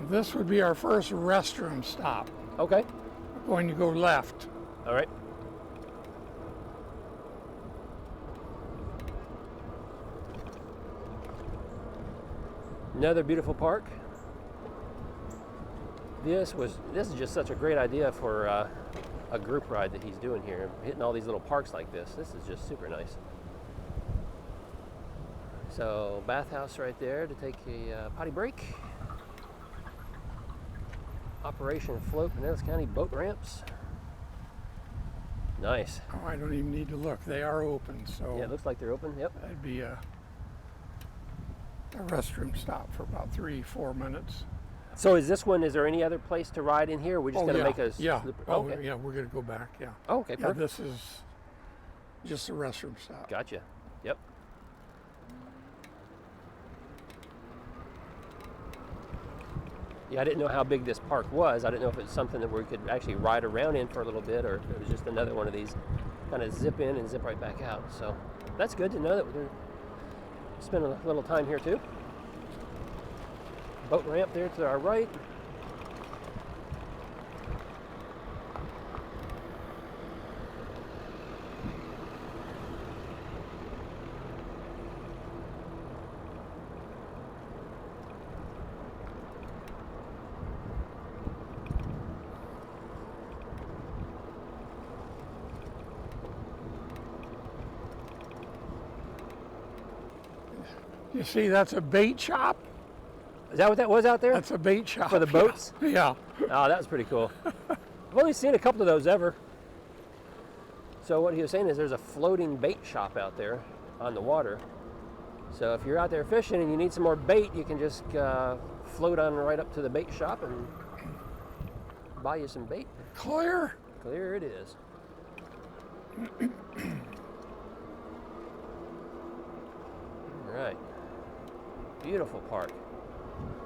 this would be our first restroom stop. Okay. We're going to go left. All right. Another beautiful park. This is just such a great idea for a group ride that he's doing here, hitting all these little parks like this. This is just super nice. So bathhouse right there to take a potty break. Operation Float Pinellas County boat ramps. Nice. Oh, I don't even need to look. They are open, so Yeah, it looks like they're open. Yep. that'd be a restroom stop for about 3-4 minutes. So is there any other place to ride in here? We're just going to make a yeah. Oh, okay. yeah, we're going to go back, yeah. Oh, okay, Yeah, perfect. this is just a restroom stop. Gotcha. Yep. Yeah, I didn't know how big this park was. I didn't know if it's something that we could actually ride around in for a little bit, or if it was just another one of these kind of zip in and zip right back out. So that's good to know that we're going to spend a little time here too. Boat ramp there to our right. You see, that's a bait shop. Is that what that was out there? That's a bait shop. For the yeah. boats? Yeah. Oh, that was pretty cool. I've only seen a couple of those ever. So what he was saying is there's a floating bait shop out there on the water. So if you're out there fishing and you need some more bait, you can just float on right up to the bait shop and buy you some bait. Clear. Clear it is. All right. Beautiful park.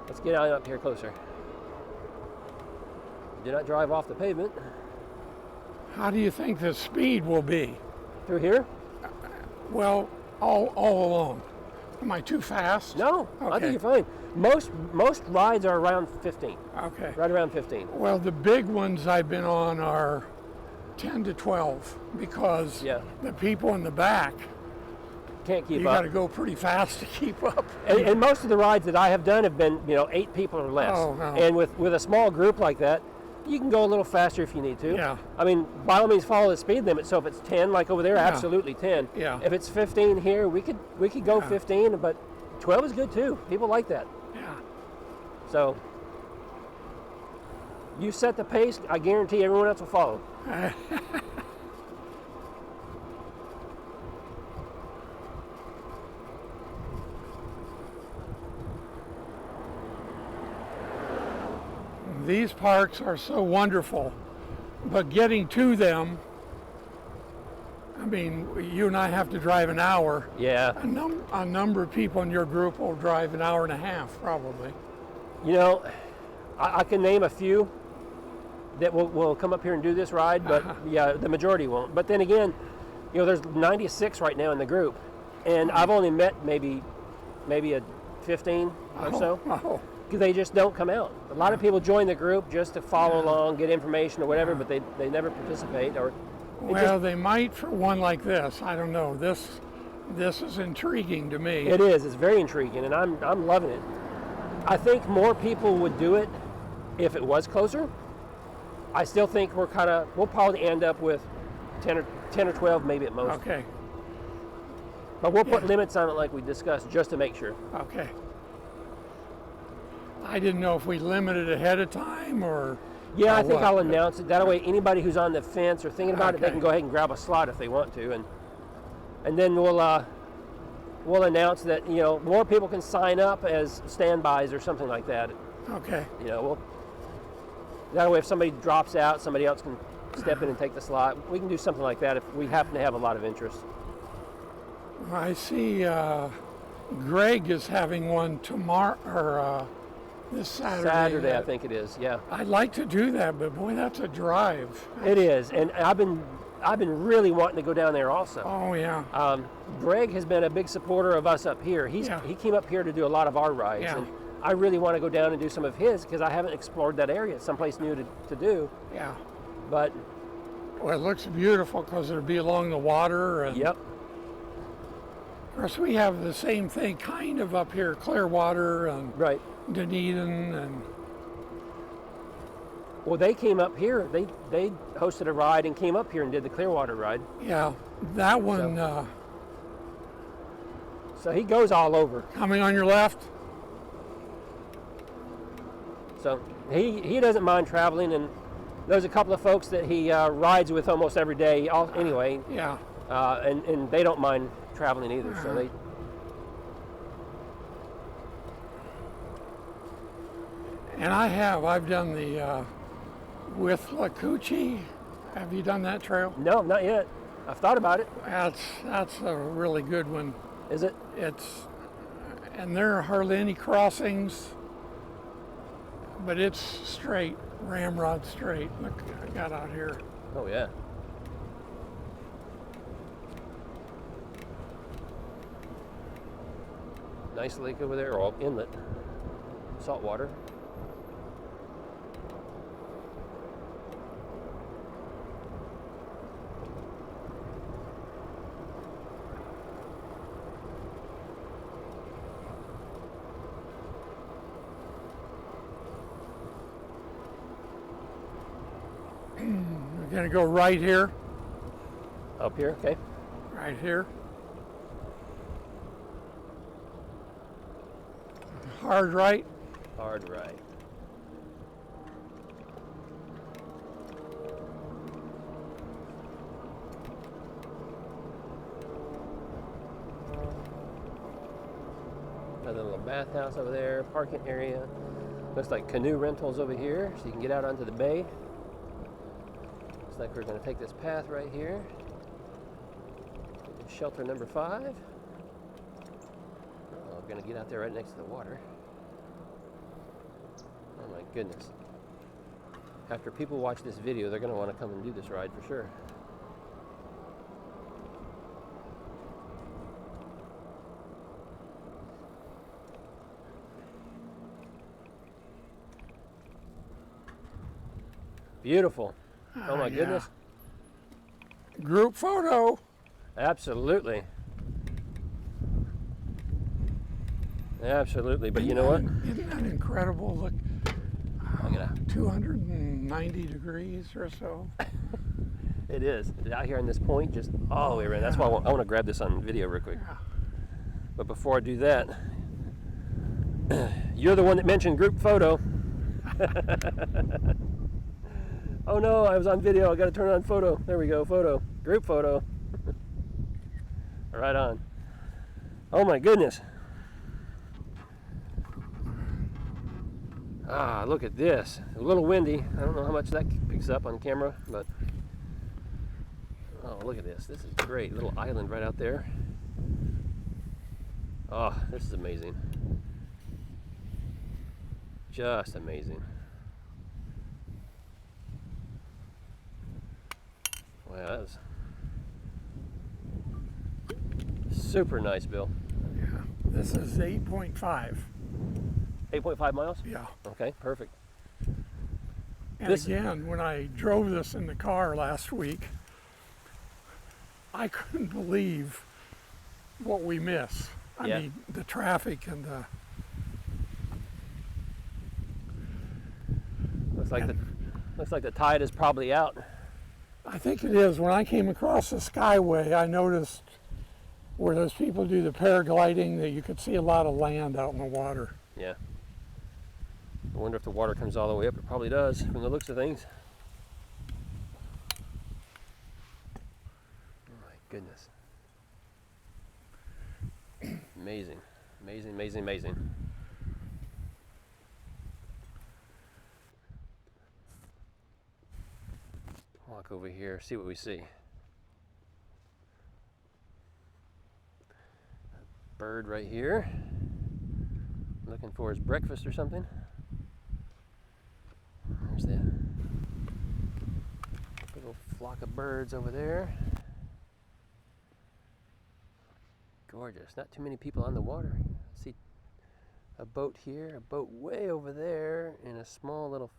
Let's get out up here closer. Do not drive off the pavement. How do you think the speed will be? Through here? Well, all along. Am I too fast? No, I Okay. think you're fine. Most rides are around 15, Okay. right around 15. Well, the big ones I've been on are 10 to 12 because Yeah. the people in the back can't keep You up. got to go pretty fast to keep up. And most of the rides that I have done have been, 8 people or less. Oh, no. And with a small group like that, you can go a little faster if you need to. Yeah. I mean, by all means, follow the speed limit. So if it's 10, like over there, Yeah. absolutely 10. Yeah. If it's 15 here, we could go 15, but 12 is good too. People like that. Yeah. So you set the pace, I guarantee everyone else will follow. These parks are so wonderful, but getting to them, I mean, you and I have to drive an hour. Yeah. A number of people in your group will drive an hour and a half, probably. I can name a few that will come up here and do this ride, but yeah, the majority won't. But then again, there's 96 right now in the group, and I've only met maybe a 15 or so. Oh. Because they just don't come out. A lot of people join the group just to follow along, get information or whatever, but they never participate. Well, they might for one like this. I don't know. This is intriguing to me. It is. It's very intriguing, and I'm loving it. I think more people would do it if it was closer. I still think we'll probably end up with 10 or 12 maybe at most. Okay. But we'll put limits on it like we discussed just to make sure. Okay. I didn't know if we limited ahead of time or. Yeah, I think what. I'll announce it. That way, anybody who's on the fence or thinking about it, they can go ahead and grab a slot if they want to, and then we'll announce that more people can sign up as standbys or something like that. Okay. That way, if somebody drops out, somebody else can step in and take the slot. We can do something like that if we happen to have a lot of interest. I see Greg is having one tomorrow or this Saturday. Saturday, I think it is. Yeah. I'd like to do that, but boy, that's a drive. It is, and I've been really wanting to go down there also. Oh yeah. Greg has been a big supporter of us up here. He came up here to do a lot of our rides, and I really want to go down and do some of his because I haven't explored that area. It's someplace new to do. Yeah. But well, it looks beautiful because it'll be along the water. And yep. Of course, we have the same thing kind of up here, Clearwater and Right. Dunedin and. Well, they came up here. They hosted a ride and came up here and did the Clearwater ride. Yeah, that one. So he goes all over. Coming on your left. So he doesn't mind traveling, and there's a couple of folks that he rides with almost every day. Anyway. Yeah. And they don't mind traveling either. So they. And I've done the with Lacucci. Have you done that trail? No, not yet. I've thought about it. That's a really good one. Is it? And there are hardly any crossings, but it's straight, ramrod straight. Look, I got out here. Oh yeah. Nice lake over there, or inlet, salt water. We're gonna go right here. Up here, okay. Right here. Hard right. Hard right. Another little bathhouse over there, parking area. Looks like canoe rentals over here, so you can get out onto the bay. Looks like we're going to take this path right here. Shelter number 5. Oh, we're going to get out there right next to the water. Oh my goodness. After people watch this video, they're going to want to come and do this ride for sure. Beautiful. Oh my goodness. Group photo. Absolutely. Absolutely, but you know what? Isn't that incredible? Look, I gotta, 290 degrees or so. it is. Out here on this point, just all the way around. That's why I want to grab this on video real quick. Yeah. But before I do that, you're the one that mentioned group photo. Oh no, I was on video. I got to turn on photo. There we go, photo. Group photo. Right on. Oh my goodness. Ah, look at this. A little windy. I don't know how much that picks up on camera, but oh, look at this. This is great. Little island right out there. Oh, this is amazing. Just amazing. Wow, that was super nice, Bill. Yeah. This is 8.5. 8.5 miles? Yeah. Okay, perfect. And again, when I drove this in the car last week, I couldn't believe what we miss. I mean, the traffic and the... Looks like the tide is probably out. I think it is. When I came across the Skyway, I noticed where those people do the paragliding that you could see a lot of land out in the water. Yeah. I wonder if the water comes all the way up. It probably does from the looks of things. Oh my goodness. Amazing. Amazing, amazing, amazing. Walk over here, see what we see. A bird right here. Looking for his breakfast or something. There's the little flock of birds over there. Gorgeous. Not too many people on the water. See a boat here, a boat way over there, and a small little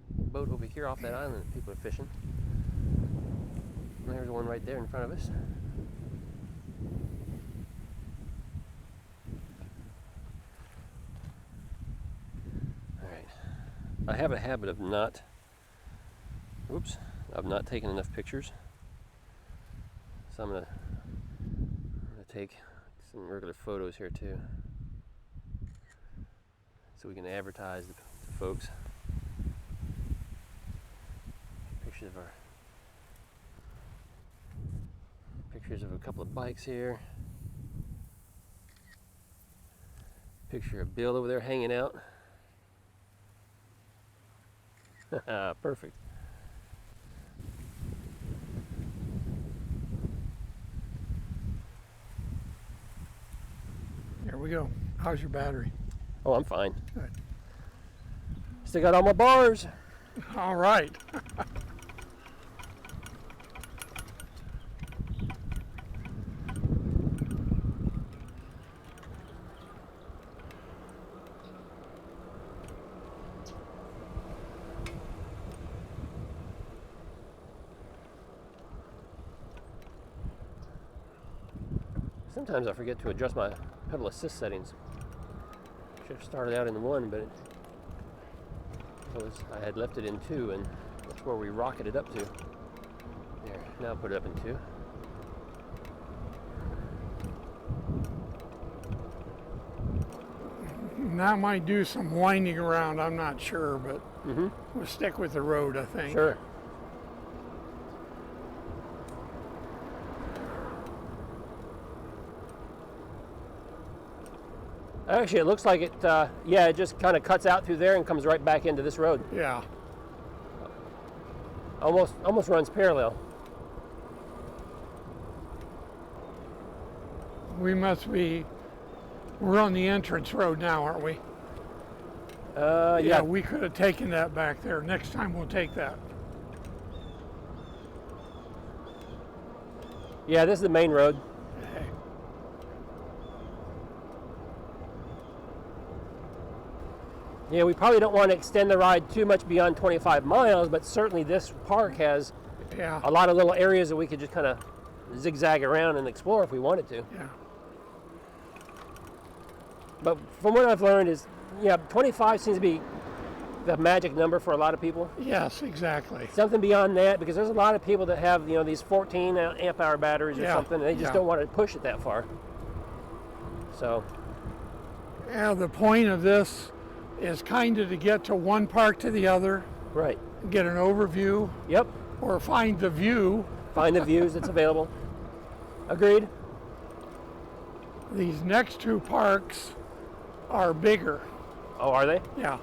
boat over here off that island that people are fishing. And there's one right there in front of us. Alright. I have a habit of not taking enough pictures. So I'm gonna take some regular photos here too, so we can advertise the folks. Pictures of a couple of bikes here. Picture of Bill over there hanging out. Perfect. There we go. How's your battery? Oh, I'm fine. Good. Still got all my bars. All right. Sometimes I forget to adjust my pedal assist settings. Should have started out in 1, but I had left it in 2, and that's where we rocketed up to. There, now put it up in 2. That might do some winding around, I'm not sure, but we'll stick with the road, I think. Sure. Actually, it looks like it, yeah, it just kind of cuts out through there and comes right back into this road. Yeah. Almost runs parallel. We're on the entrance road now, aren't we? Yeah. We could have taken that back there. Next time we'll take that. Yeah, this is the main road. Okay. Yeah, we probably don't want to extend the ride too much beyond 25 miles, but certainly this park has a lot of little areas that we could just kind of zigzag around and explore if we wanted to. Yeah. But from what I've learned is, yeah, 25 seems to be the magic number for a lot of people. Yes, exactly. Something beyond that, because there's a lot of people that have, you know, these 14 amp hour batteries or Yeah, something, and they just yeah. don't want to push it that far. So, Yeah, the point of this is kind of to get to one park to the other, right. get an overview, Yep. or find the view. Find the views that's available. Agreed. These next two parks are bigger. Oh, are they? Yeah.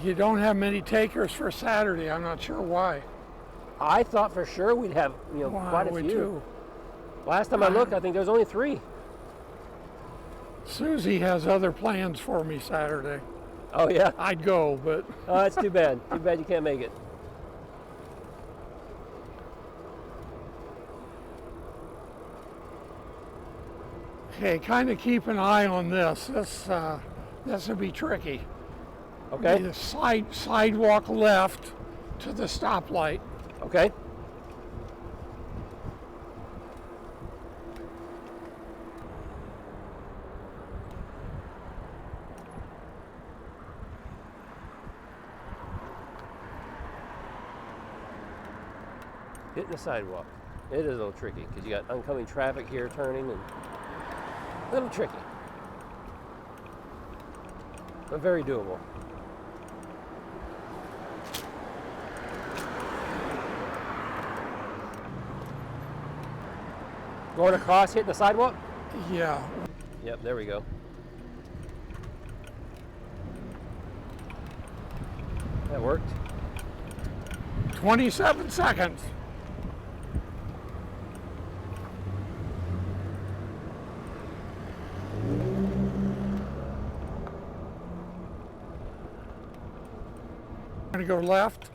You don't have many takers for Saturday. I'm not sure why. I thought for sure we'd have, you know, Why quite a would few. you? Last time I looked, I think there was only 3. Susie has other plans for me Saturday. Oh, yeah? I'd go, but Oh, that's too bad. Too bad you can't make it. okay, kind of keep an eye on this. This will be tricky. Okay? The sidewalk left to the stoplight. Okay. Hitting the sidewalk. It is a little tricky because you got oncoming traffic here turning and a little tricky. But very doable. Going across, hitting the sidewalk? Yeah. Yep, there we go. That worked. 27 seconds. Gonna go left,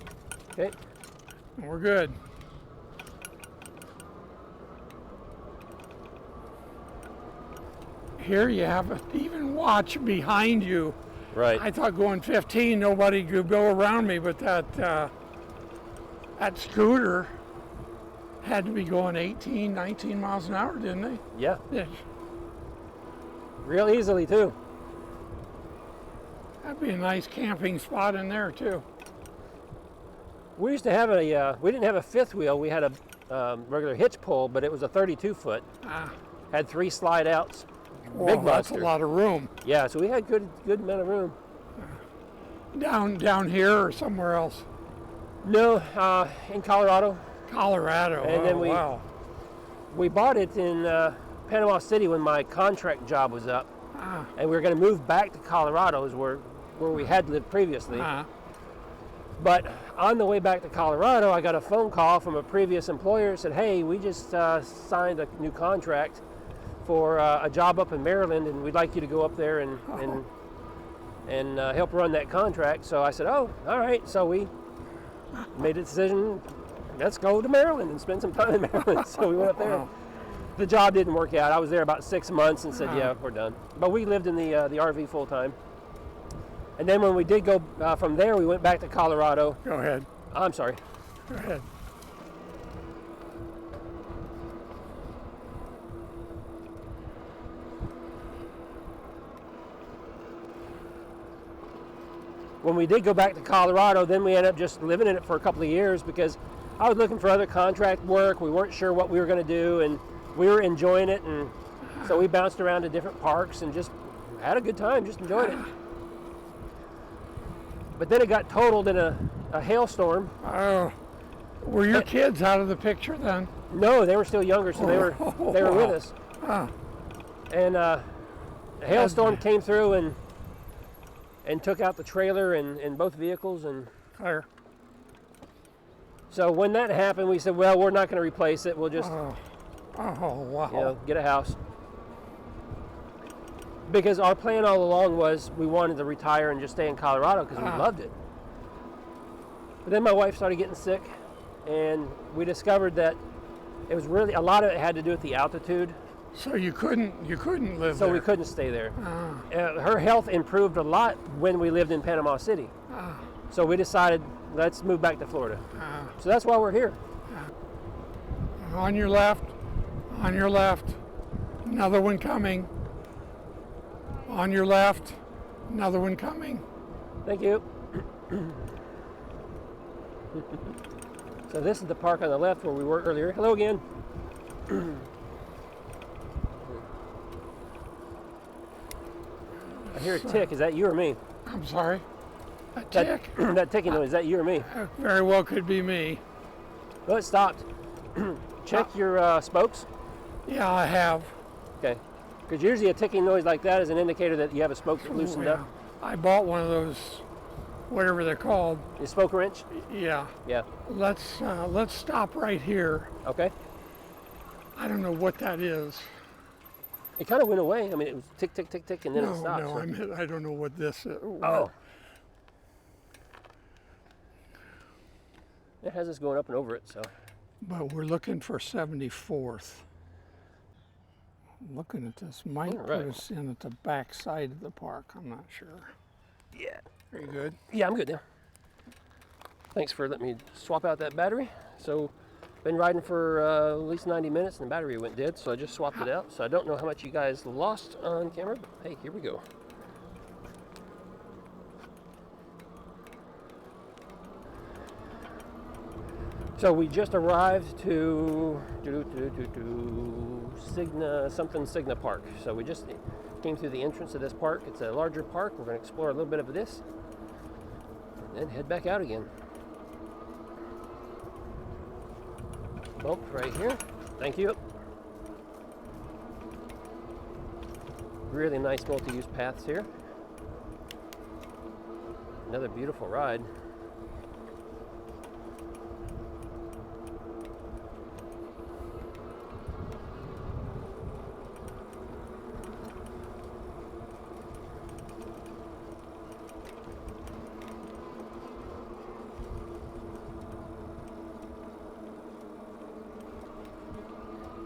Okay. and we're good. Here you have an even watch behind you. Right. I thought going 15, nobody could go around me, but that scooter had to be going 18, 19 miles an hour, didn't they? Yeah. Yeah. Real easily too. That'd be a nice camping spot in there too. We used to have we didn't have a fifth wheel. We had a regular hitch pull, but it was a 32 foot. Ah, Had 3 slide outs. well, Big that's a monster. lot of room. Yeah, so we had good amount of room. Down here or somewhere else? No, in Colorado. Colorado. And then wow. We bought it in Panama City when my contract job was up, Ah, and we were going to move back to Colorado, is where we had lived previously. ah, But on the way back to Colorado, I got a phone call from a previous employer that said, hey, we just signed a new contract for a job up in Maryland, and we'd like you to go up there and help run that contract. So I said, oh, all right. So we made a decision, let's go to Maryland and spend some time in Maryland. So we went up there. Wow. The job didn't work out. I was there about 6 months and said, yeah, we're done. But we lived in the RV full time. And then when we did go from there, we went back to Colorado. Go ahead. I'm sorry. Go ahead. When we did go back to Colorado, then we ended up just living in it for a couple of years because I was looking for other contract work. We weren't sure what we were going to do, and we were enjoying it. And so we bounced around to different parks and just had a good time, just enjoyed it. But then it got totaled in a hailstorm. Oh, were your kids out of the picture then? No, they were still younger, so they were with us. Ah, And a hailstorm came through and took out the trailer and both vehicles. And clear. so when that happened, we said, well, we're not going to replace it. We'll just Oh, wow. you know, get a house. Because our plan all along was we wanted to retire and just stay in Colorado because we loved it. But then my wife started getting sick, and we discovered that it was really, a lot of it had to do with the altitude. So you couldn't live So there. we couldn't stay there. Her health improved a lot when we lived in Panama City. So we decided, let's move back to Florida. So that's why we're here. On your left, on your left, another one coming. On your left, another one coming. Thank you. So this is the park on the left where we were earlier. Hello again. I hear a tick. Is that you or me? I'm sorry. A tick? That ticking noise, is that you or me? Very well could be me. Well, it stopped. Check your spokes. Yeah, I have. Okay. Because usually a ticking noise like that is an indicator that you have a spoke that loosened Yeah. up. I bought one of those, whatever they're called. Your spoke wrench? Yeah. Yeah. Let's stop right here. Okay. I don't know what that is. It kind of went away. I mean, it was tick, tick, tick, tick, and then it No, stopped. no, I don't know what this is. Oh. It has us going up and over it, so. But we're looking for 74th. Looking at this might All right. put us in at the back side of the park. I'm not sure. Yeah. Are you good? Yeah, I'm good now. Thanks for letting me swap out that battery. So, been riding for at least 90 minutes and the battery went dead, so I just swapped it out. So I don't know how much you guys lost on camera, but hey, here we go. So we just arrived to Signa Park. So we just came through the entrance of this park. It's a larger park. We're going to explore a little bit of this and then head back out again. Bump right here. Thank you. Really nice multi-use paths here. Another beautiful ride.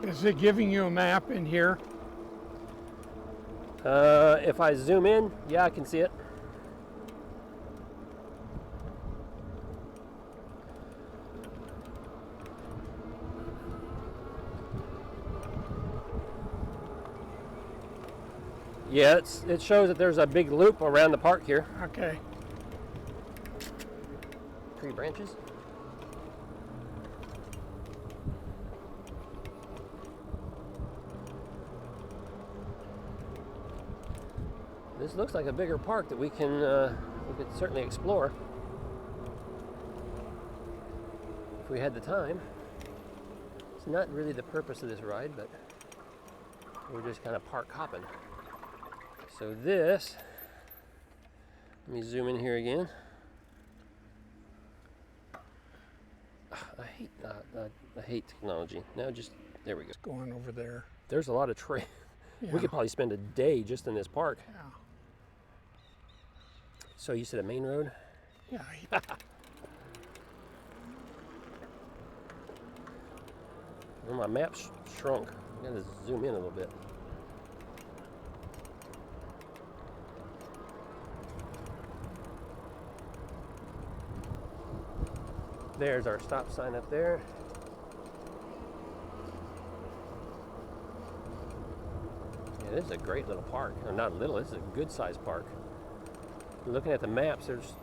Is it giving you a map in here? If I zoom in, yeah, I can see it. Yeah, it shows that there's a big loop around the park here. Okay. Tree branches. This looks like a bigger park that we could certainly explore if we had the time. It's not really the purpose of this ride, but we're just kind of park hopping. So this, let me zoom in here again. I hate technology. Now just, there we go. It's going over there. There's a lot of trail. Yeah. We could probably spend a day just in this park. Yeah. So you said a main road? Yeah. Well, my map shrunk. I gotta zoom in a little bit. There's our stop sign up there. Yeah, this is a great little park. Or not little, this is a good sized park. Looking at the maps, there's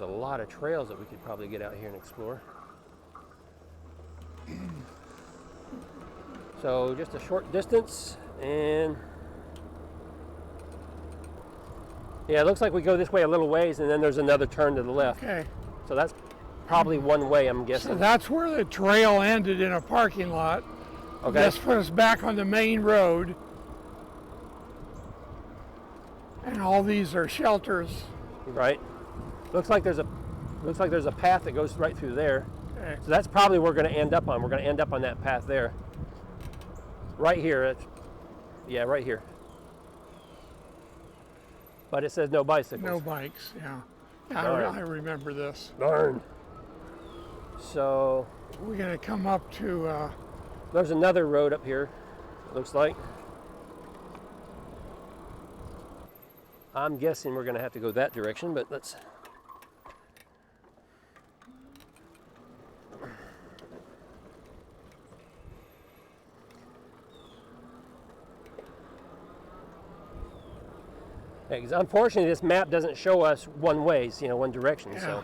a lot of trails that we could probably get out here and explore. So just a short distance, and yeah, it looks like we go this way a little ways, and then there's another turn to the left. Okay. So that's probably one way, I'm guessing. So that's where the trail ended, in a parking lot. Okay. This put us back on the main road. And all these are shelters. Right. Looks like there's a path that goes right through there. Okay. So that's probably what we're going to end up on. We're going to end up on that path there. Right here. Yeah, right here. But it says no bicycles. No bikes, yeah. Darn. I remember this. Darn. So We're going to come up to, there's another road up here, it looks like. I'm guessing we're going to have to go that direction, but let's Because unfortunately, this map doesn't show us one ways, you know, one direction. Yeah. So.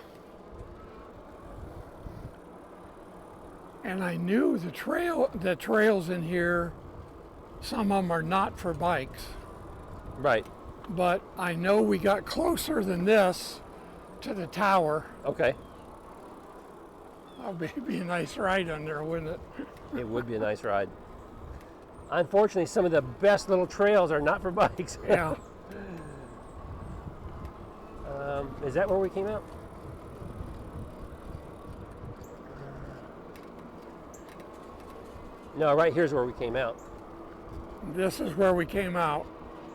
And I knew the trails in here, some of them are not for bikes. Right. But I know we got closer than this to the tower. Okay. That'd be a nice ride on there, wouldn't it? It would be a nice ride. Unfortunately, some of the best little trails are not for bikes. Yeah. Is that where we came out? No, right here's where we came out. This is where we came out.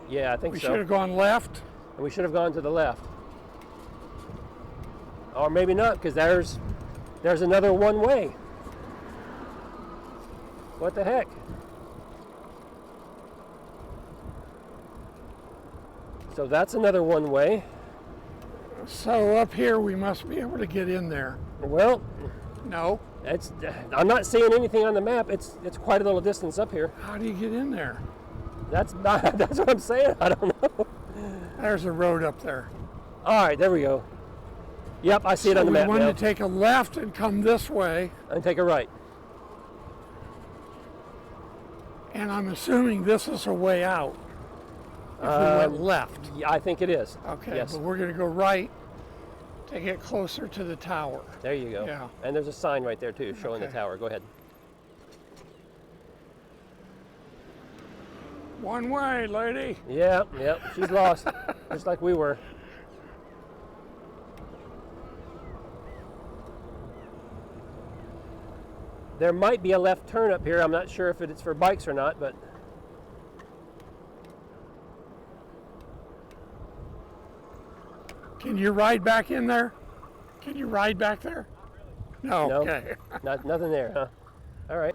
Yeah, I think We so. should have gone left. And we should have gone to the left. Or maybe not, because there's another one way. What the heck? So that's another one way. So up here we must be able to get in there. Well, No. I'm not seeing anything on the map. It's quite a little distance up here. How do you get in there? That's what I'm saying. I don't know. There's a road up there. All right, there we go. Yep, I see it on the we map wanted now. to take a left and come this way, And take a right. and I'm assuming this is a way out. If we went left. Yeah, I think it is. Okay, Yes. but we're going to go right to get closer to the tower. There you go. Yeah. And there's a sign right there too, showing the Okay. tower. Go ahead. One way, lady. Yeah, she's lost, just like we were. There might be a left turn up here. I'm not sure if it's for bikes or not, but Can you ride back in there? Can you ride back there? No. no, Okay. nothing there, huh? All right.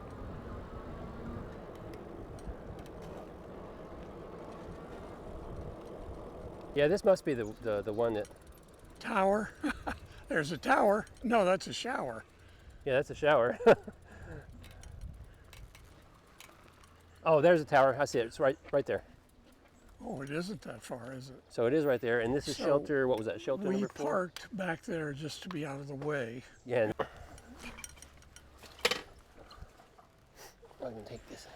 Yeah, this must be the one that. Tower. There's a tower. No, that's a shower. Yeah, that's a shower. Oh, there's a tower. I see it. It's right there. Oh, it isn't that far, is it? So it is right there, and this is So shelter. What was that? Shelter We number 4. parked back there just to be out of the way. Yeah. I can take this.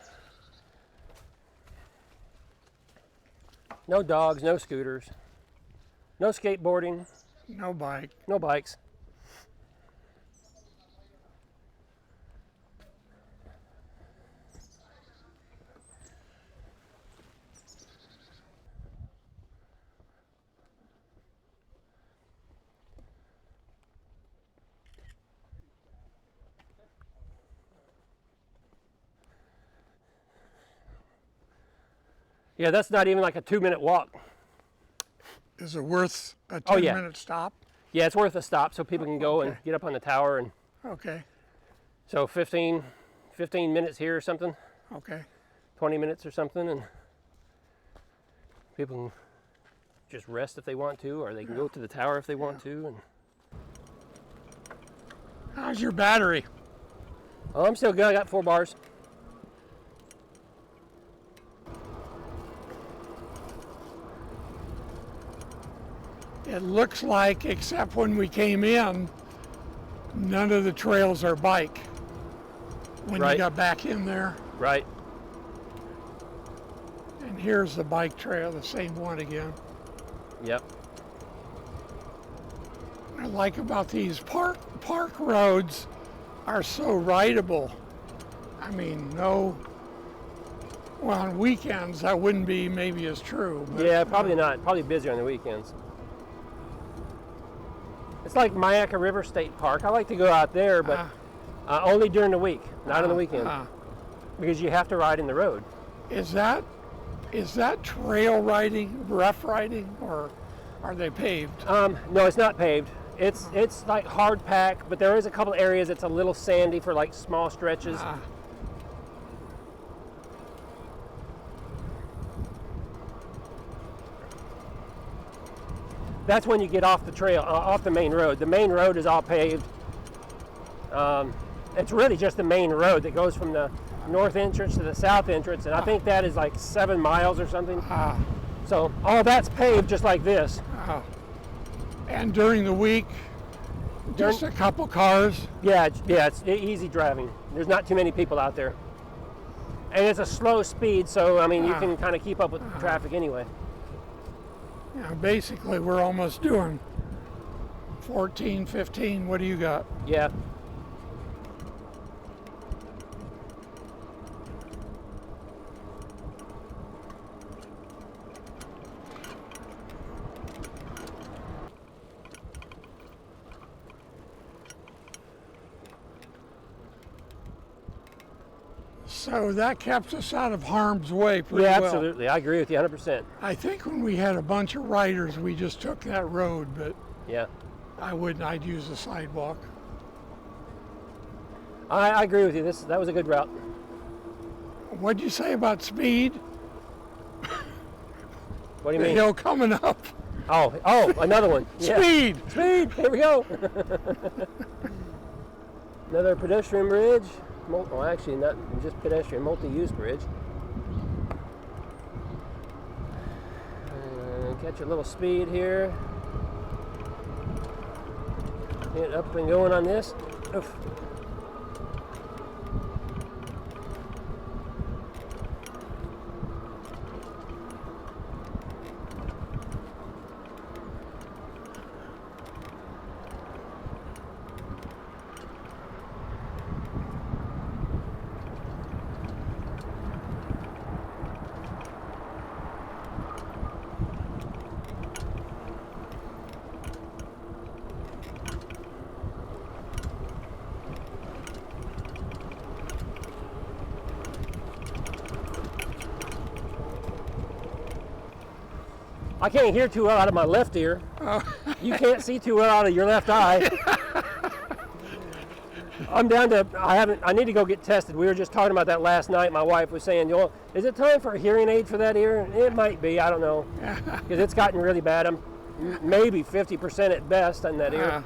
No dogs, no scooters, no skateboarding, No bike. no bikes. Yeah, that's not even like a 2-minute walk. Is it worth a Oh, yeah. 10-minute stop? Yeah, it's worth a stop so people can go and Okay. get up on the tower. And Okay. so 15 minutes here or something, Okay. 20 minutes or something, and people can just rest if they want to, or they can go to the tower if they want to. And How's your battery? oh, I'm still good. I got 4 bars. It looks like, except when we came in, none of the trails are bike. When Right. you got back in there, Right. and here's the bike trail, the same one again. Yep. What I like about these park roads are so rideable. I mean, well, on weekends that wouldn't be maybe as true. But, Yeah, probably not. Probably busier on the weekends. It's like Myakka River State Park. I like to go out there, but only during the week, not on the weekend, because you have to ride in the road. Is that trail riding, rough riding, or are they paved? No, it's not paved. It's like hard pack, but there is a couple areas it's a little sandy for like small stretches. That's when you get off the trail, off the main road. The main road is all paved. It's really just the main road that goes from the north entrance to the south entrance, and I think that is like 7 miles or something. So all that's paved just like this. And during the week, just a couple cars. Yeah, it's easy driving. There's not too many people out there. And it's a slow speed, so I mean, you can kind of keep up with the traffic anyway. Yeah, basically we're almost doing 14, 15. What do you got? Yeah. So that kept us out of harm's way pretty Yeah, well. absolutely. I agree with you 100%. I think when we had a bunch of riders, we just took that road, but Yeah. I wouldn't. I'd use the sidewalk. I agree with you. That was a good route. What'd you say about speed? What do you The mean? hill coming up. Oh, another one. Yeah. Speed! Speed! Here we go. Another pedestrian bridge. Well, actually, not just pedestrian, multi-use bridge. Catch a little speed here. Get up and going on this. Oof. I can't hear too well out of my left ear. You can't see too well out of your left eye. I'm down to, I need to go get tested. We were just talking about that last night. My wife was saying, Joel, is it time for a hearing aid for that ear? It might be, I don't know. Because it's gotten really bad. I'm maybe 50% at best on that ear.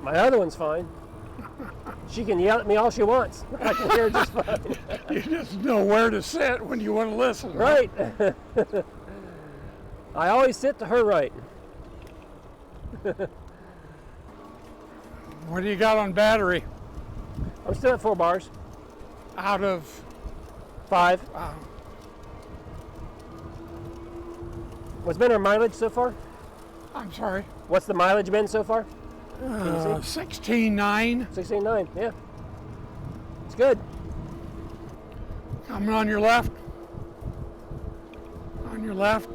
My other one's fine. She can yell at me all she wants. I can hear just fine. You just know where to sit when you want to listen. Right. I always sit to her right. What do you got on battery? I'm still at 4 bars. Out of 5. Wow. What's been our mileage so far? I'm sorry. What's the mileage been so far? 16.9. 16.9, yeah. It's good. Coming on your left. On your left.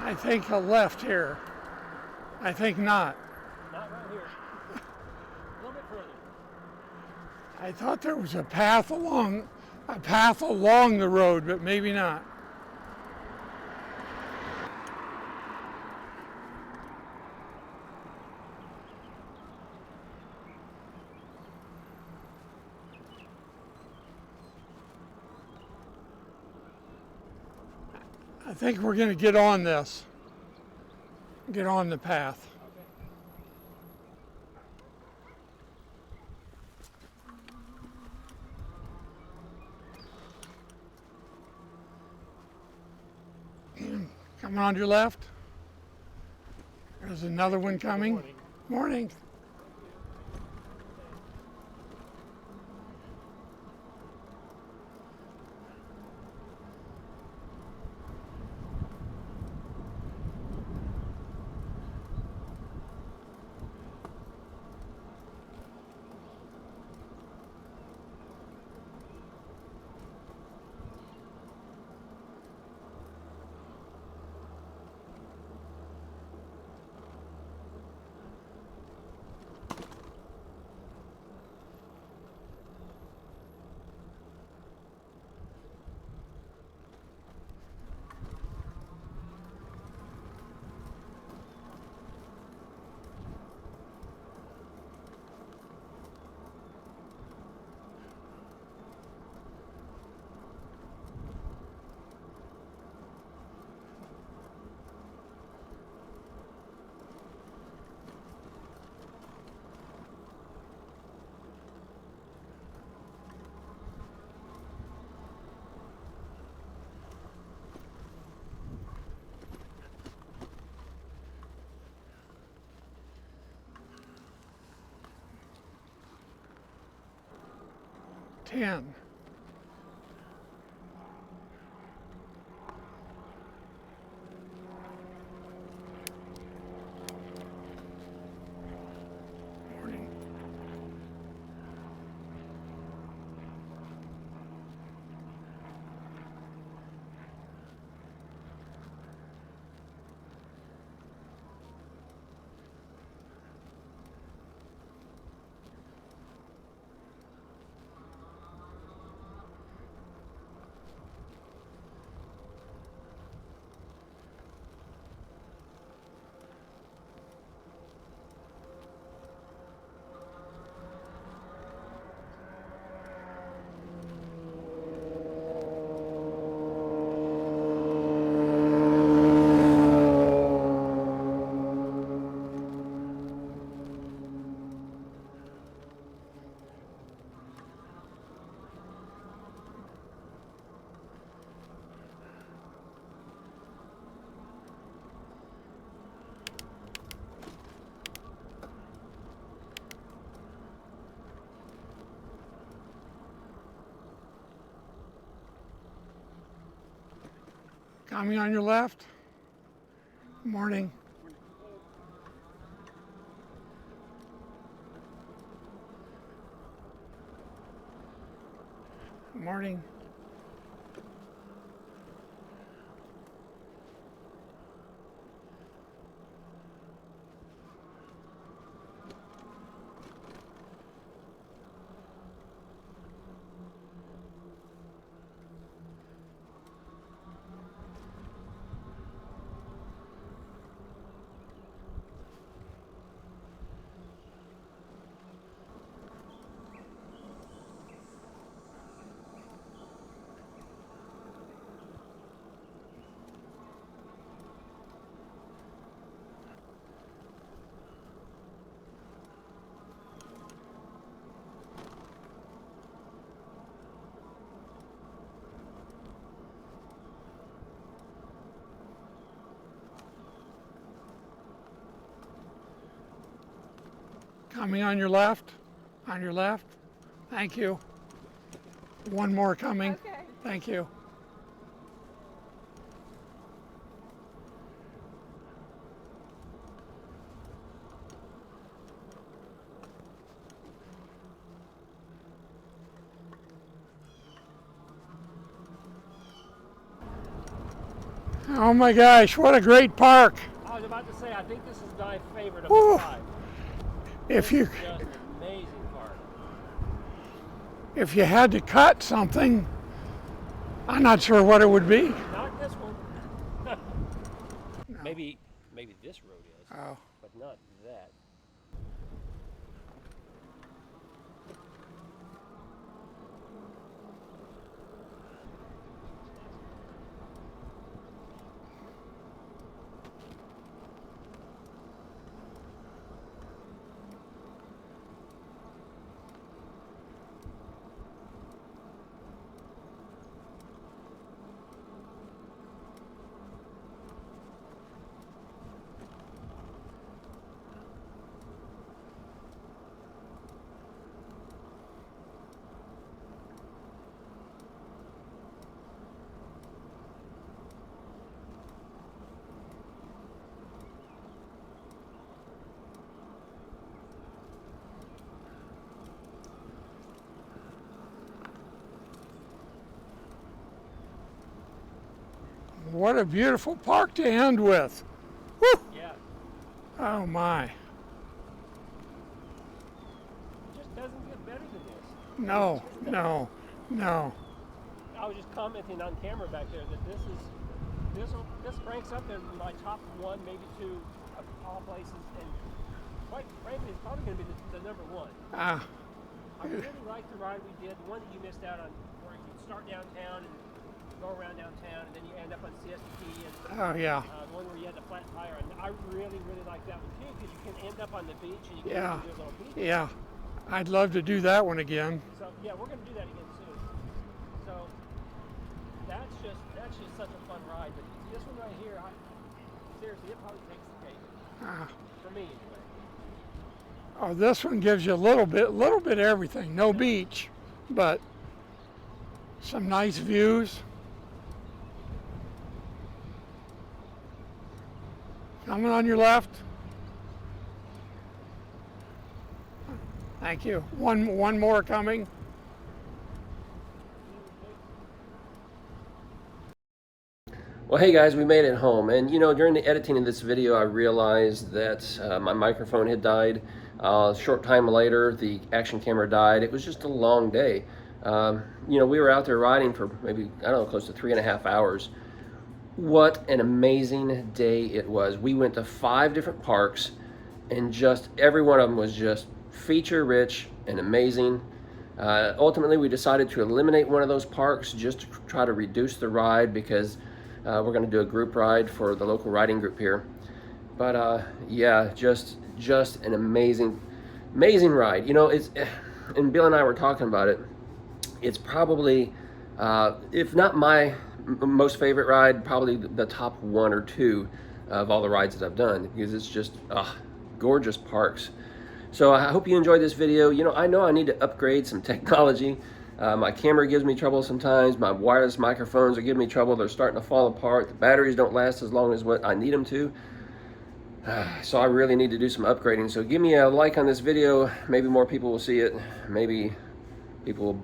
I think a left here. I think not. Not right here. A little bit further. I thought there was a path along the road, but maybe not. I think we're going to get on this. Get on the path. Coming on your left. There's another one coming. Morning. 10. Morning. Coming on your left. Morning. Morning. Coming on your left. On your left. Thank you. One more coming. Okay. Thank you. Oh my gosh, what a great park. I was about to say, I think this is my favorite of Woo. the 5. If you Just an amazing park. if you had to cut something, I'm not sure what it would be. Not this one. Maybe this road is, Oh. but not that. What a beautiful park to end with. Woo! Yeah. Oh my. It just doesn't get better than this. No, no, no. I was just commenting on camera back there that this ranks up in my top 1, maybe 2 of all places, and quite frankly, it's probably going to be the number 1. Ah, I really liked the ride we did, the one that you missed out on, where you start downtown and go around downtown, and then you end up on CityTri, and oh yeah. the one where you had the flat tire. And I really like that one too, because you can end up on the beach and you can Yeah. do a little beach. Yeah. I'd love to do that one again. So yeah, we're going to do that again soon. So that's just such a fun ride. But this one right here, seriously, it probably takes the cake Ah. for me anyway. Oh, this one gives you a little bit of everything. No beach, but Some nice views. Coming on your left. Thank you. One more coming. Well, hey guys, we made it home, and you know, during the editing of this video, I realized that my microphone had died. A short time later, the action camera died. It was just a long day. You know, we were out there riding for maybe, I don't know, close to 3.5 hours. What an amazing day it was. We went to 5 different parks, and just every one of them was just feature rich and amazing. Ultimately, we decided to eliminate one of those parks just to try to reduce the ride, because we're going to do a group ride for the local riding group here. But yeah, just an amazing ride. You know, and Bill and I were talking about it. It's probably, if not my most favorite ride, probably the top 1 or 2 of all the rides that I've done, because it's just gorgeous parks. So I hope you enjoyed this video. You know I need to upgrade some technology. My camera gives me trouble sometimes. My wireless microphones are giving me trouble. They're starting to fall apart. The batteries don't last as long as what I need them to. So I really need to do some upgrading. So give me a like on this video. Maybe more people will see it. Maybe people will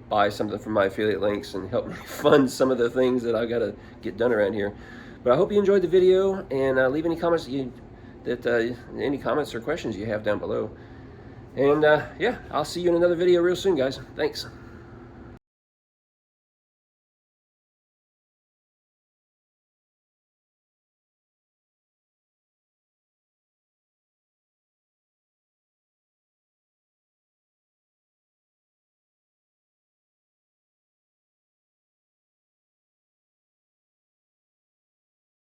buy something from my affiliate links and help me fund some of the things that I got to get done around here. But I hope you enjoyed the video, and leave any comments any comments or questions you have down below. And yeah, I'll see you in another video real soon, guys. Thanks.